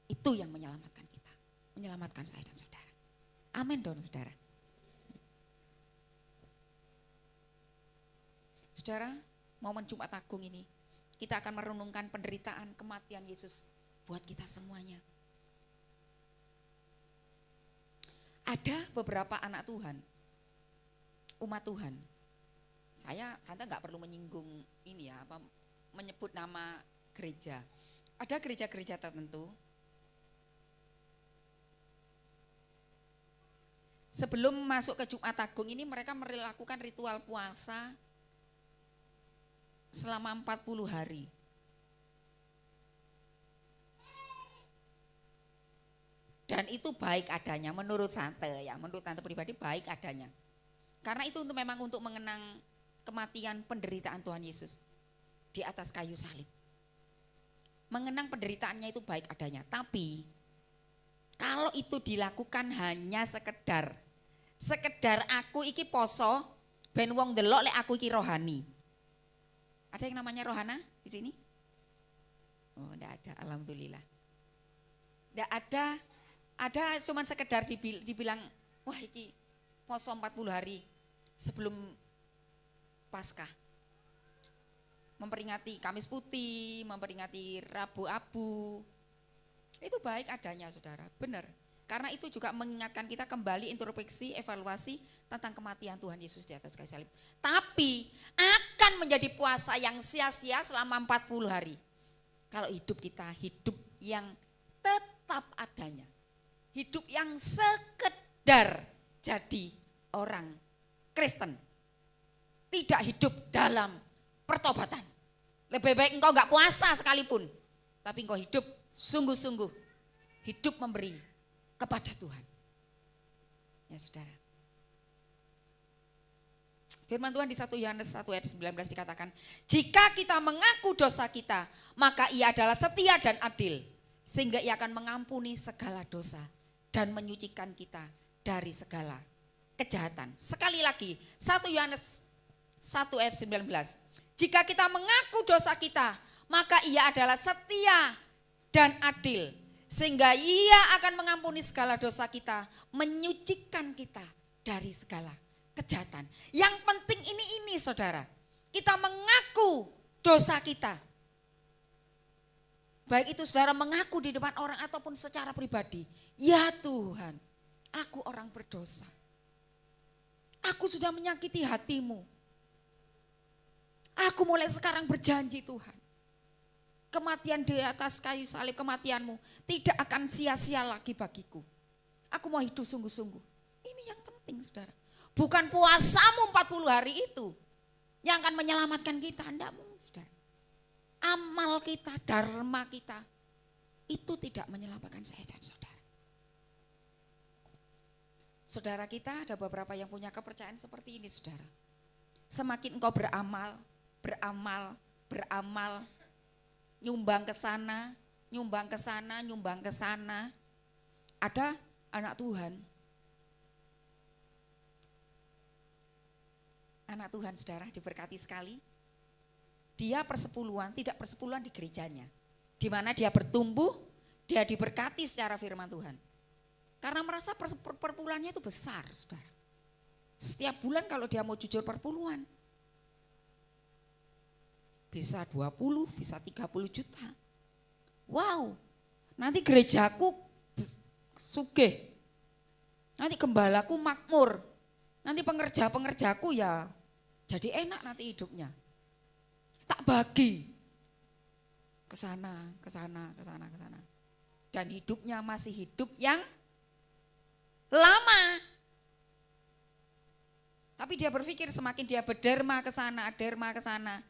Itu yang menyelamatkan kita, menyelamatkan saya dan saudara. Amin dong saudara. Saudara, momen Jumat Agung ini kita akan merenungkan penderitaan kematian Yesus buat kita semuanya. Ada beberapa anak Tuhan, umat Tuhan. Tante nggak perlu menyinggung ini ya, menyebut nama gereja. Ada gereja-gereja tertentu. Sebelum masuk ke Jumat Agung ini mereka melakukan ritual puasa selama 40 hari. Dan itu baik adanya menurut Tante ya, menurut Tante pribadi baik adanya. Karena itu memang untuk mengenang kematian penderitaan Tuhan Yesus di atas kayu salib. Mengenang penderitaannya itu baik adanya, tapi kalau itu dilakukan hanya sekedar aku iki poso ben wong delok lek aku iki rohani. Ada yang namanya rohana di sini? Oh, enggak ada, alhamdulillah. Enggak ada. Ada cuman sekedar dibilang, wah iki poso 40 hari sebelum Paskah. Memperingati Kamis Putih, memperingati Rabu Abu. Itu baik adanya saudara, benar. Karena itu juga mengingatkan kita kembali introspeksi, evaluasi tentang kematian Tuhan Yesus di atas kayu salib. Tapi akan menjadi puasa yang sia-sia selama 40 hari. Kalau hidup kita hidup yang tetap adanya. Hidup yang sekedar jadi orang Kristen. Tidak hidup dalam pertobatan. Lebih baik engkau enggak puasa sekalipun. Tapi engkau hidup sungguh-sungguh. Hidup memberi kepada Tuhan. Ya saudara. Firman Tuhan di 1 Yohanes 1 ayat 19 dikatakan, jika kita mengaku dosa kita, maka ia adalah setia dan adil, sehingga ia akan mengampuni segala dosa dan menyucikan kita dari segala kejahatan. Sekali lagi, 1 Yohanes 1 ayat 19, jika kita mengaku dosa kita, maka ia adalah setia dan adil, sehingga ia akan mengampuni segala dosa kita, menyucikan kita dari segala kejahatan. Yang penting ini saudara, kita mengaku dosa kita. Baik itu saudara mengaku di depan orang ataupun secara pribadi. Ya Tuhan, aku orang berdosa. Aku sudah menyakiti hatimu. Aku mulai sekarang berjanji Tuhan. Kematian di atas kayu salib, kematianmu tidak akan sia-sia lagi bagiku. Aku mau hidup sungguh-sungguh. Ini yang penting saudara. Bukan puasamu 40 hari itu yang akan menyelamatkan kita. Enggak, saudara. Amal kita, dharma kita itu tidak menyelamatkan saya dan saudara. Saudara kita ada beberapa yang punya kepercayaan seperti ini saudara. Semakin engkau beramal, nyumbang ke sana, nyumbang ke sana, nyumbang ke sana. Ada anak Tuhan. Anak Tuhan saudara diberkati sekali. Dia persepuluhan, tidak persepuluhan di gerejanya. Di mana dia bertumbuh, dia diberkati secara firman Tuhan. Karena merasa perpuluhannya itu besar saudara. Setiap bulan kalau dia mau jujur perpuluhan. Bisa 20, bisa 30 juta. Wow, nanti gerejaku sugih. Nanti gembalaku makmur. Nanti pengerja-pengerjaku ya jadi enak nanti hidupnya. Tak bagi. Ke sana, ke sana, ke sana, ke sana. Dan hidupnya masih hidup yang lama. Tapi dia berpikir semakin dia berderma ke sana, derma ke sana.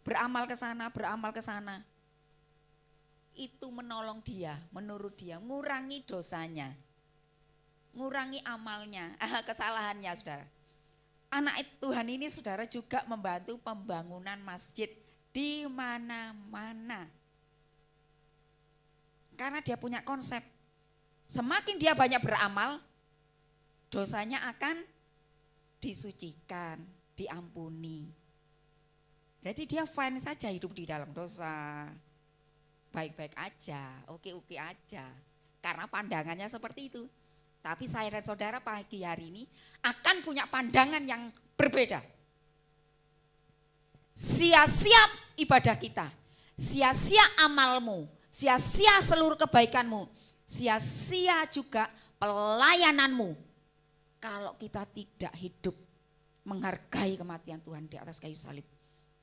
Beramal ke sana, beramal ke sana. Itu menolong dia, menurut dia, ngurangi dosanya. Ngurangi amalnya, kesalahannya saudara. Anak Tuhan ini saudara juga membantu pembangunan masjid di mana-mana. Karena dia punya konsep, semakin dia banyak beramal, dosanya akan disucikan, diampuni. Jadi dia fine saja hidup di dalam dosa, baik-baik aja, oke-oke aja. Karena pandangannya seperti itu. Tapi saya dan saudara pagi hari ini akan punya pandangan yang berbeda. Sia-sia ibadah kita, sia-sia amalmu, sia-sia seluruh kebaikanmu, sia-sia juga pelayananmu. Kalau kita tidak hidup menghargai kematian Tuhan di atas kayu salib.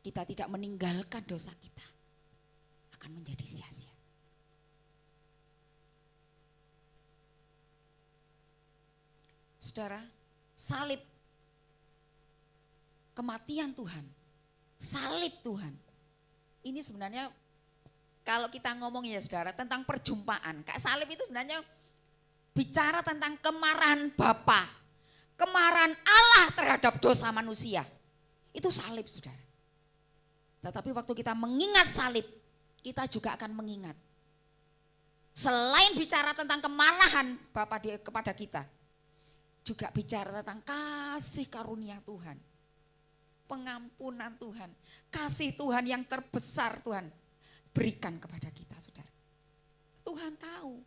Kita tidak meninggalkan dosa kita, akan menjadi sia-sia. Saudara, salib, kematian Tuhan, salib Tuhan. Ini sebenarnya kalau kita ngomong ya saudara tentang perjumpaan, kayak salib itu sebenarnya bicara tentang kemarahan Bapa, kemarahan Allah terhadap dosa manusia. Itu salib saudara. Tetapi waktu kita mengingat salib, kita juga akan mengingat. Selain bicara tentang kemarahan Bapa kepada kita, juga bicara tentang kasih karunia Tuhan. Pengampunan Tuhan, kasih Tuhan yang terbesar Tuhan berikan kepada kita saudara. Tuhan tahu,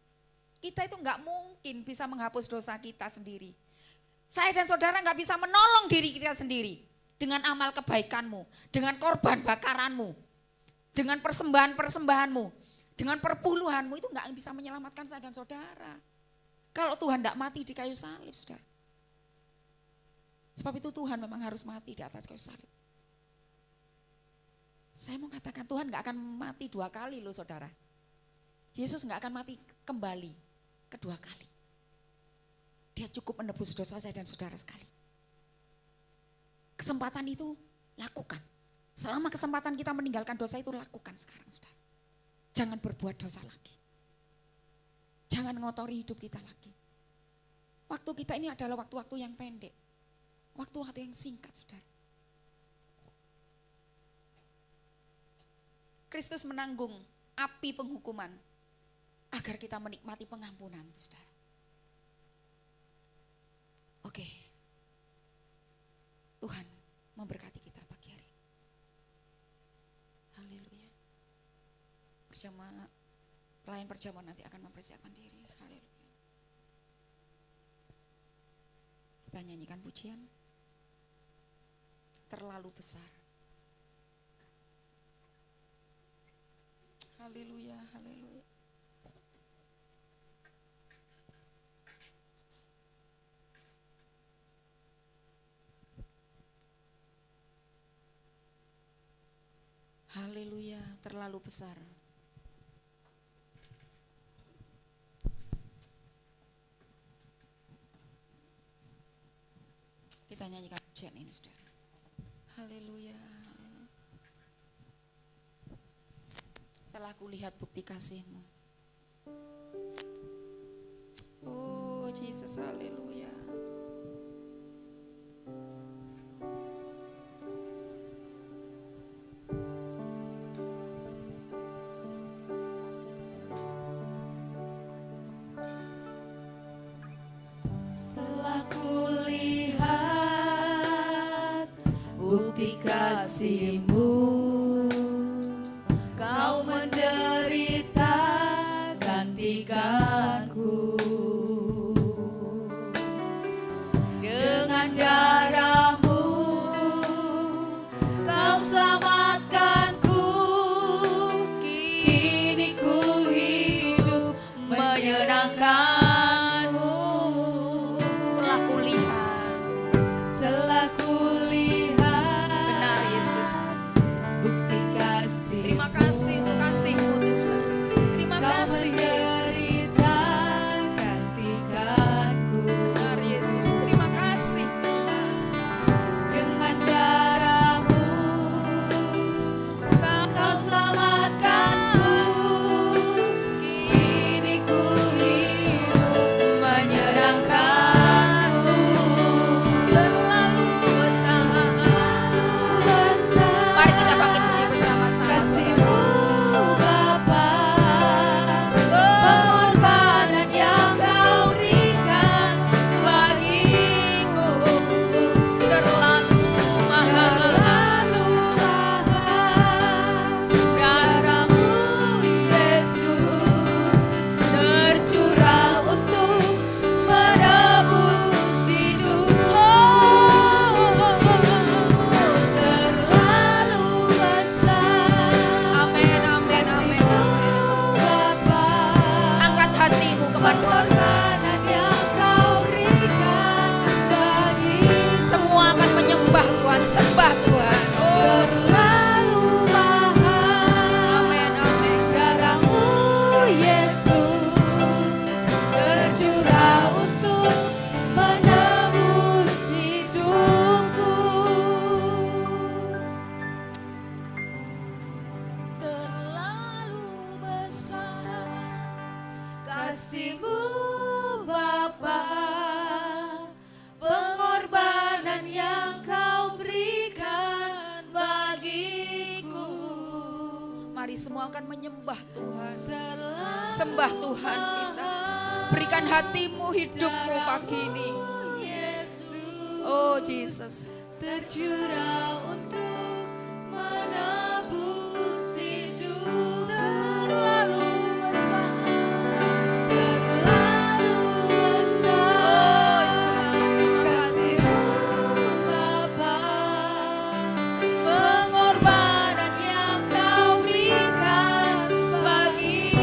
kita itu enggak mungkin bisa menghapus dosa kita sendiri. Saya dan saudara enggak bisa menolong diri kita sendiri. Dengan amal kebaikanmu, dengan korban bakaranmu, dengan persembahan-persembahanmu, Dengan perpuluhanmu itu nggak bisa menyelamatkan saya dan saudara. Kalau Tuhan tidak mati di kayu salib, saudara. Sebab itu Tuhan memang harus mati di atas kayu salib. Saya mau katakan Tuhan nggak akan mati 2 kali loh saudara. Yesus nggak akan mati kembali kedua kali. Dia cukup menebus dosa saya dan saudara sekali. Kesempatan itu lakukan. Selama kesempatan kita meninggalkan dosa itu lakukan sekarang saudara. Jangan berbuat dosa lagi. Jangan ngotori hidup kita lagi. Waktu kita ini adalah waktu-waktu yang pendek. Waktu-waktu yang singkat saudara. Kristus menanggung api penghukuman agar kita menikmati pengampunan saudara. Oke. Tuhan memberkati kita pagi hari. Haleluya. Pelayan perjamuan nanti akan mempersiapkan diri. Haleluya. Kita nyanyikan pujian. Terlalu besar. Haleluya, haleluya. Haleluya, terlalu besar. Kita nyanyikan pujian ini, saudara. Haleluya. Telah kulihat bukti kasih-Mu. Oh, Jesus, haleluya. Telah kulihat bukti kasih-Mu, Kau menderita gantikanku. Dengan darah-Mu Kau selamatkanku. Kini ku hidup menyenangkan-Mu. Telah kulihat. Telah kulihat Benar Yesus. bukti kasih. Terima kasih untuk kasih-Mu Tuhan. Terima kasih Yesus. Gantikanku. Benar Yesus. Terima kasih Tuhan. Dengan darah-Mu Kau selamatkanku. Kini ku hidup menyenangkan-Mu. Terlalu besar. Mari kita bangkit berdiri bersama-sama saudara. Bapa, pengorbanan yang Kau berikan bagiku Terlalu mahal. Darah-Mu Yesus tercurah untuk menebus hidup. Terlalu besar. Amin, amin, amin, amin. Bapa, Angkat hatimu kepada Tuhan. pengorbanan yang Kau berikan bagiku Semua akan menyembah Tuhan, sembah Tuhan. Oh, terlalu mahal. amin, amin. Darah-Mu Yesus tercurah untuk menebus hidupku. Terlalu besar Kasih-Mu Bapa, pengorbanan yang Kau berikan bagiku. Mari semua akan menyembah Tuhan. Terlalu Sembah Tuhan kita. Berikan hatimu, hidupmu pagi ini. Yesus Oh Jesus. tercurah untuk menebus hidup. Terlalu besar. Terlalu besar. Oh Tuhan, terima kasih. Bapa, Pengorbanan yang Kau berikan bagi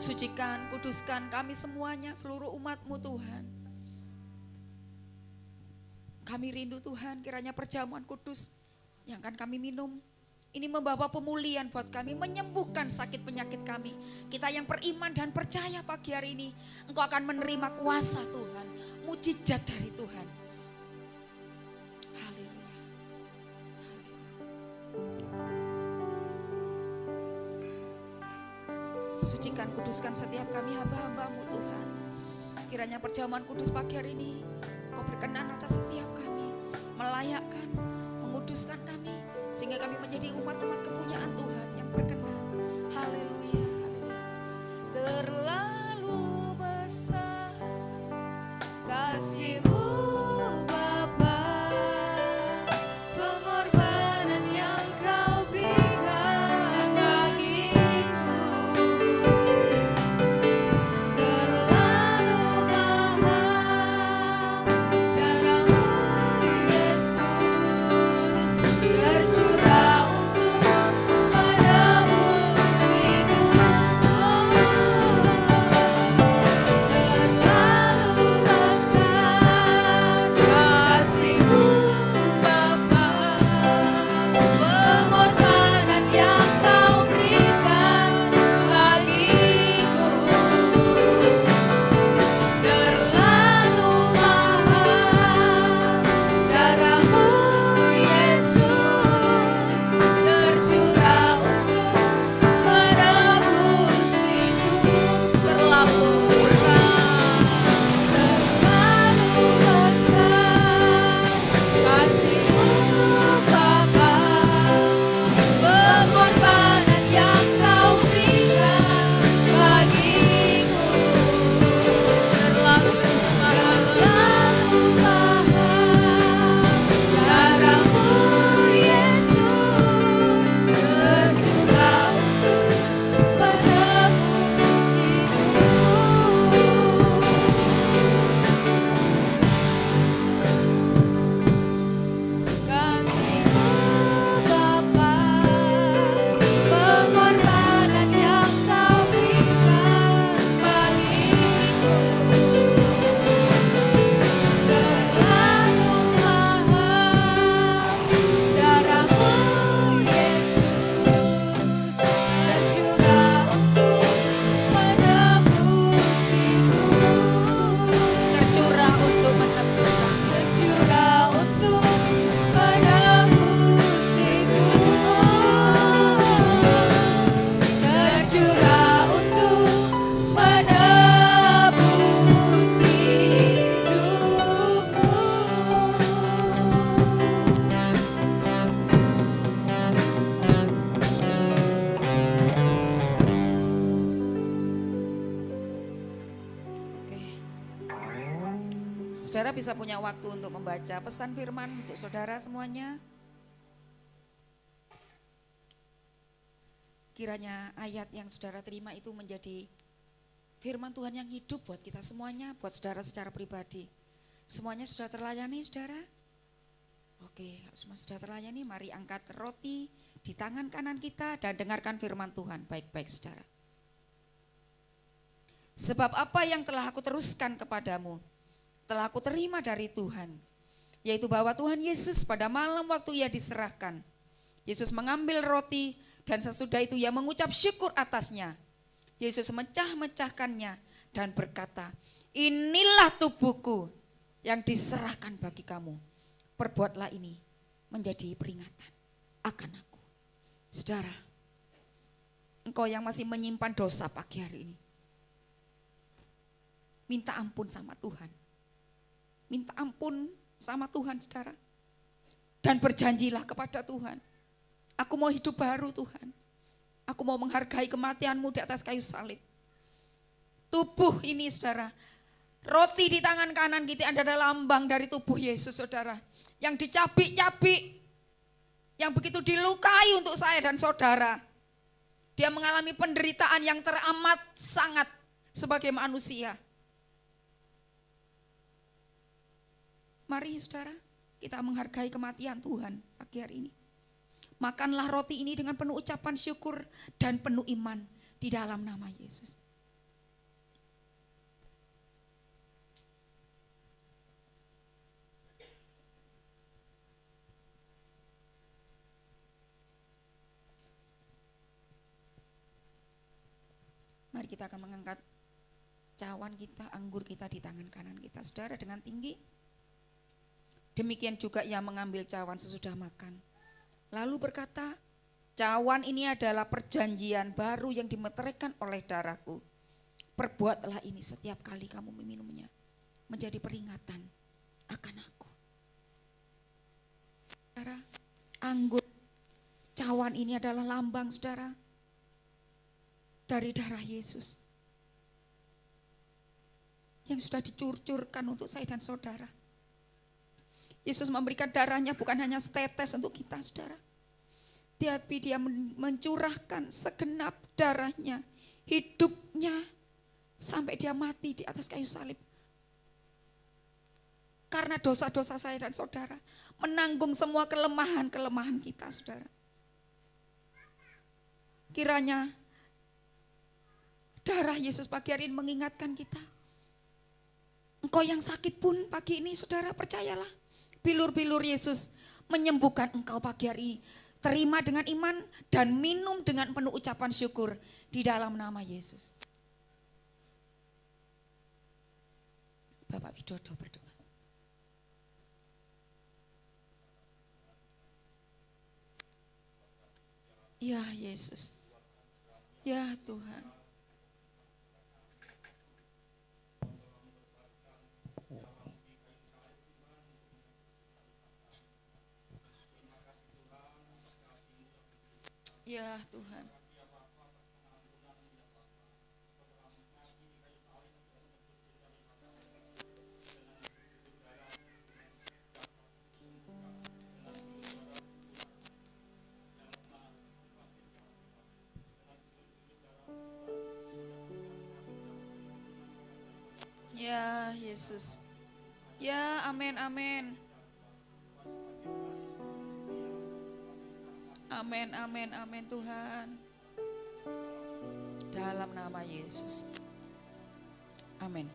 Sucikan, kuduskan kami semuanya, seluruh umat-Mu Tuhan. Kami rindu Tuhan, kiranya perjamuan kudus yang akan kami minum ini membawa pemulihan buat kami, menyembuhkan sakit penyakit kami. Kita yang beriman dan percaya pagi hari ini, Engkau akan menerima kuasa Tuhan, mujizat dari Tuhan. Haleluya. Sucikan, kuduskan setiap kami hamba-hamba-Mu Tuhan. Kiranya perjamuan kudus pagi hari ini Kau berkenan atas setiap kami, melayakkan, menguduskan kami, sehingga kami menjadi umat-umat kepunyaan Tuhan yang berkenan. Haleluya, haleluya. Terlalu besar kasih-Mu Bapa, pengorbanan yang Kau berikan bagiku. terlalu mahal. Darah-Mu Yesus Tercurah untuk menebus hidup. Saudara bisa punya waktu untuk membaca pesan firman untuk saudara semuanya. Kiranya ayat yang saudara terima itu menjadi firman Tuhan yang hidup buat kita semuanya, buat saudara secara pribadi. Semuanya sudah terlayani saudara? Oke, semua sudah terlayani, mari angkat roti di tangan kanan kita dan dengarkan firman Tuhan baik-baik saudara. Sebab apa yang telah aku teruskan kepadamu, telah aku terima dari Tuhan, yaitu bahwa Tuhan Yesus pada malam waktu ia diserahkan, Yesus mengambil roti dan sesudah itu ia mengucap syukur atasnya. Yesus mecah-mecahkannya dan berkata, inilah tubuhku yang diserahkan bagi kamu. Perbuatlah ini menjadi peringatan akan aku. Saudara, engkau yang masih menyimpan dosa pagi hari ini, minta ampun sama Tuhan. Minta ampun sama Tuhan saudara. Dan berjanjilah kepada Tuhan. Aku mau hidup baru Tuhan. Aku mau menghargai kematian-Mu di atas kayu salib. Tubuh ini saudara, roti di tangan kanan kita adalah lambang dari tubuh Yesus saudara. Yang dicabik-cabik, yang begitu dilukai untuk saya dan saudara. Dia mengalami penderitaan yang teramat sangat sebagai manusia. Mari saudara, kita menghargai kematian Tuhan pagi hari ini. Makanlah roti ini dengan penuh ucapan syukur dan penuh iman di dalam nama Yesus. kita akan mengangkat cawan kita, anggur kita di tangan kanan kita, saudara, dengan tinggi. Demikian juga yang mengambil cawan sesudah makan, lalu berkata, cawan ini adalah perjanjian baru yang dimeteraikan oleh darahku. Perbuatlah ini setiap kali kamu meminumnya, menjadi peringatan akan aku. Saudara, anggur cawan ini adalah lambang, saudara, dari darah Yesus yang sudah dicurcurkan untuk saya dan saudara. Yesus memberikan darahnya bukan hanya setetes untuk kita, saudara, tapi dia mencurahkan segenap darahnya, hidupnya, sampai dia mati di atas kayu salib. Karena dosa-dosa saya dan saudara, menanggung semua kelemahan-kelemahan kita, saudara. Kiranya darah Yesus pagi hari ini mengingatkan kita. Engkau yang sakit pun pagi ini, saudara, percayalah, bilur-bilur Yesus menyembuhkan engkau pagi hari ini. Terima dengan iman dan minum dengan penuh ucapan syukur di dalam nama Yesus. Bapak Widodo berdoa. Ya Yesus, ya Tuhan. Ya Tuhan. Ya Yesus. Ya, amin, amin. Amin, amin, amin Tuhan. Dalam nama Yesus. Amin.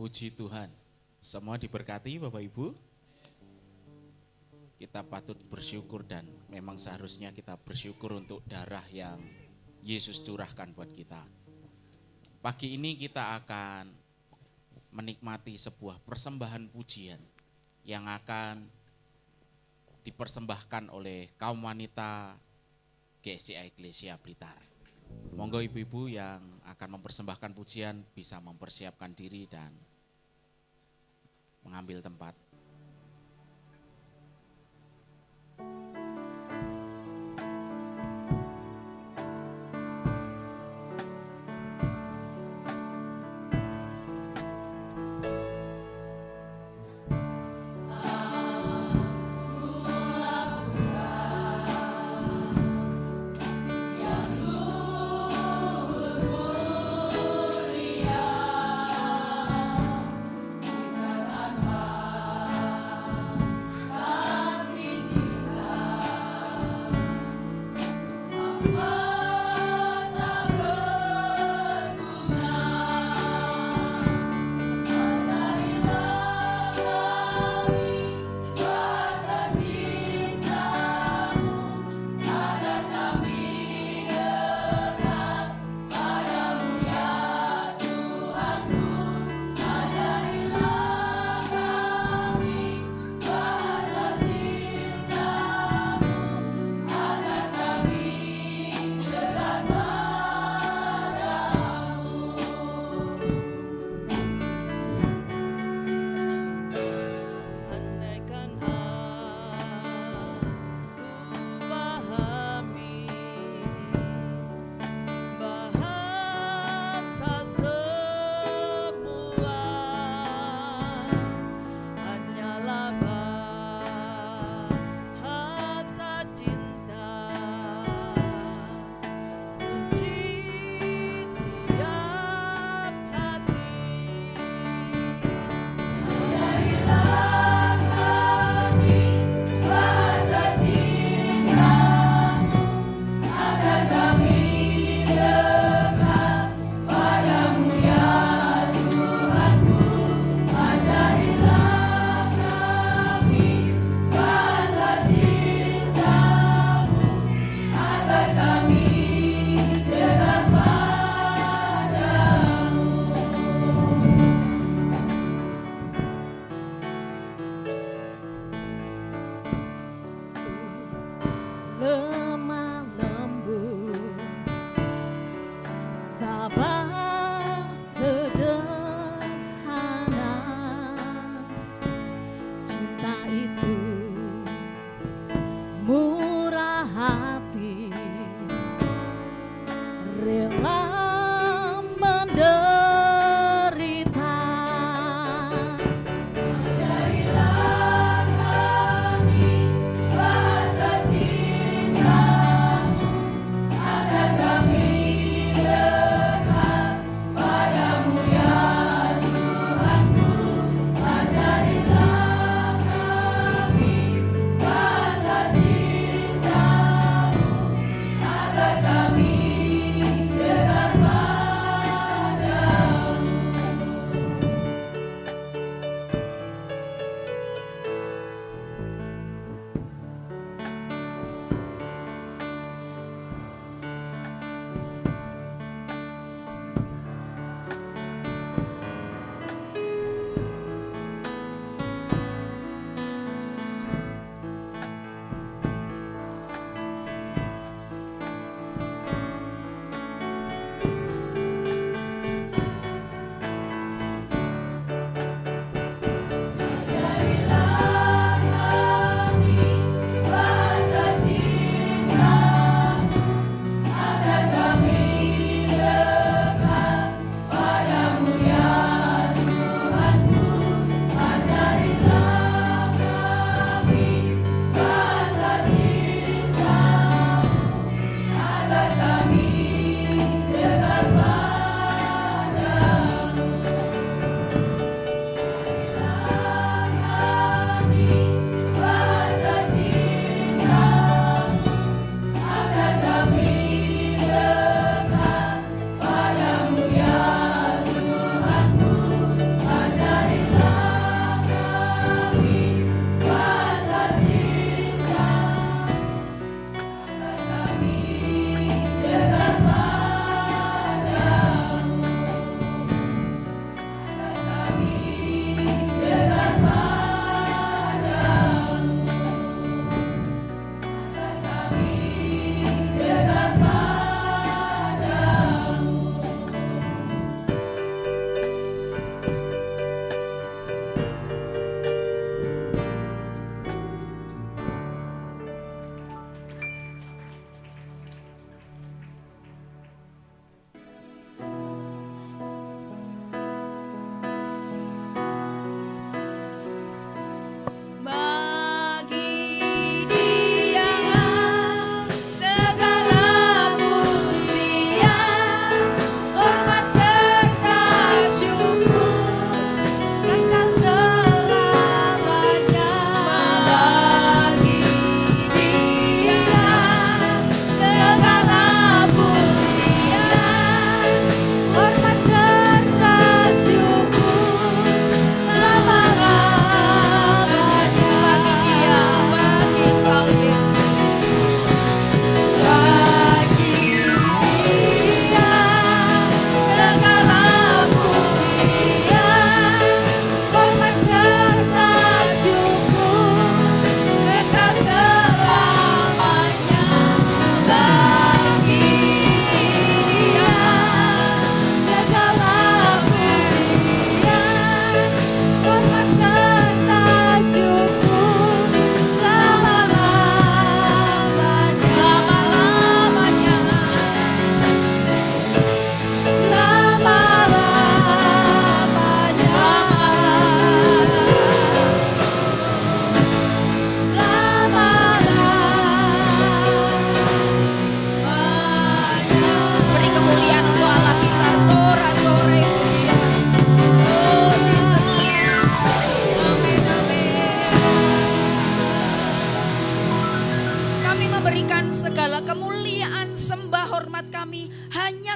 Puji Tuhan, semua diberkati Bapak Ibu. Kita patut bersyukur dan memang seharusnya kita bersyukur untuk darah yang Yesus curahkan buat kita. Pagi ini kita akan menikmati sebuah persembahan pujian yang akan dipersembahkan oleh kaum wanita GSCI Iglesia Blitar. Monggo ibu-ibu yang akan mempersembahkan pujian bisa mempersiapkan diri dan mengambil tempat. Yang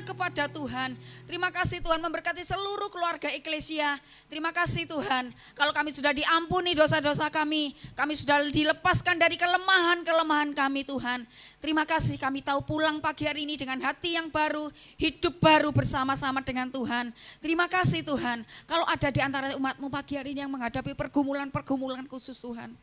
kepada Tuhan. Terima kasih Tuhan memberkati seluruh keluarga Eklesia. Terima kasih Tuhan, kalau kami sudah diampuni dosa-dosa kami sudah dilepaskan dari kelemahan-kelemahan kami Tuhan. Terima kasih kami tahu pulang pagi hari ini dengan hati yang baru, hidup baru bersama-sama dengan Tuhan. Terima kasih Tuhan, kalau ada di antara umat-Mu pagi hari ini yang menghadapi pergumulan-pergumulan khusus Tuhan.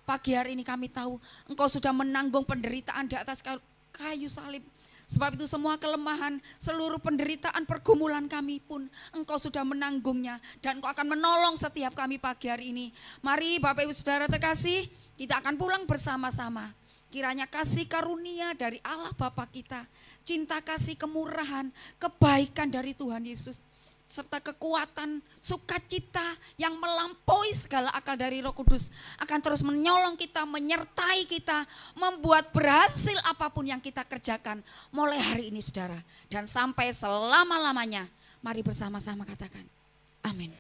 Pagi hari ini kami tahu Engkau sudah menanggung penderitaan di atas kayu salib. Sebab itu semua kelemahan, seluruh penderitaan pergumulan kami pun Engkau sudah menanggungnya. Dan Engkau akan menolong setiap kami pagi hari ini. Mari Bapak Ibu Saudara terkasih, kita akan pulang bersama-sama. Kiranya kasih karunia dari Allah Bapa kita, cinta kasih kemurahan, kebaikan dari Tuhan Yesus, serta kekuatan, sukacita yang melampaui segala akal dari Roh Kudus akan terus menyolong kita, menyertai kita, membuat berhasil apapun yang kita kerjakan mulai hari ini saudara. Dan sampai selama-lamanya, mari bersama-sama katakan amin.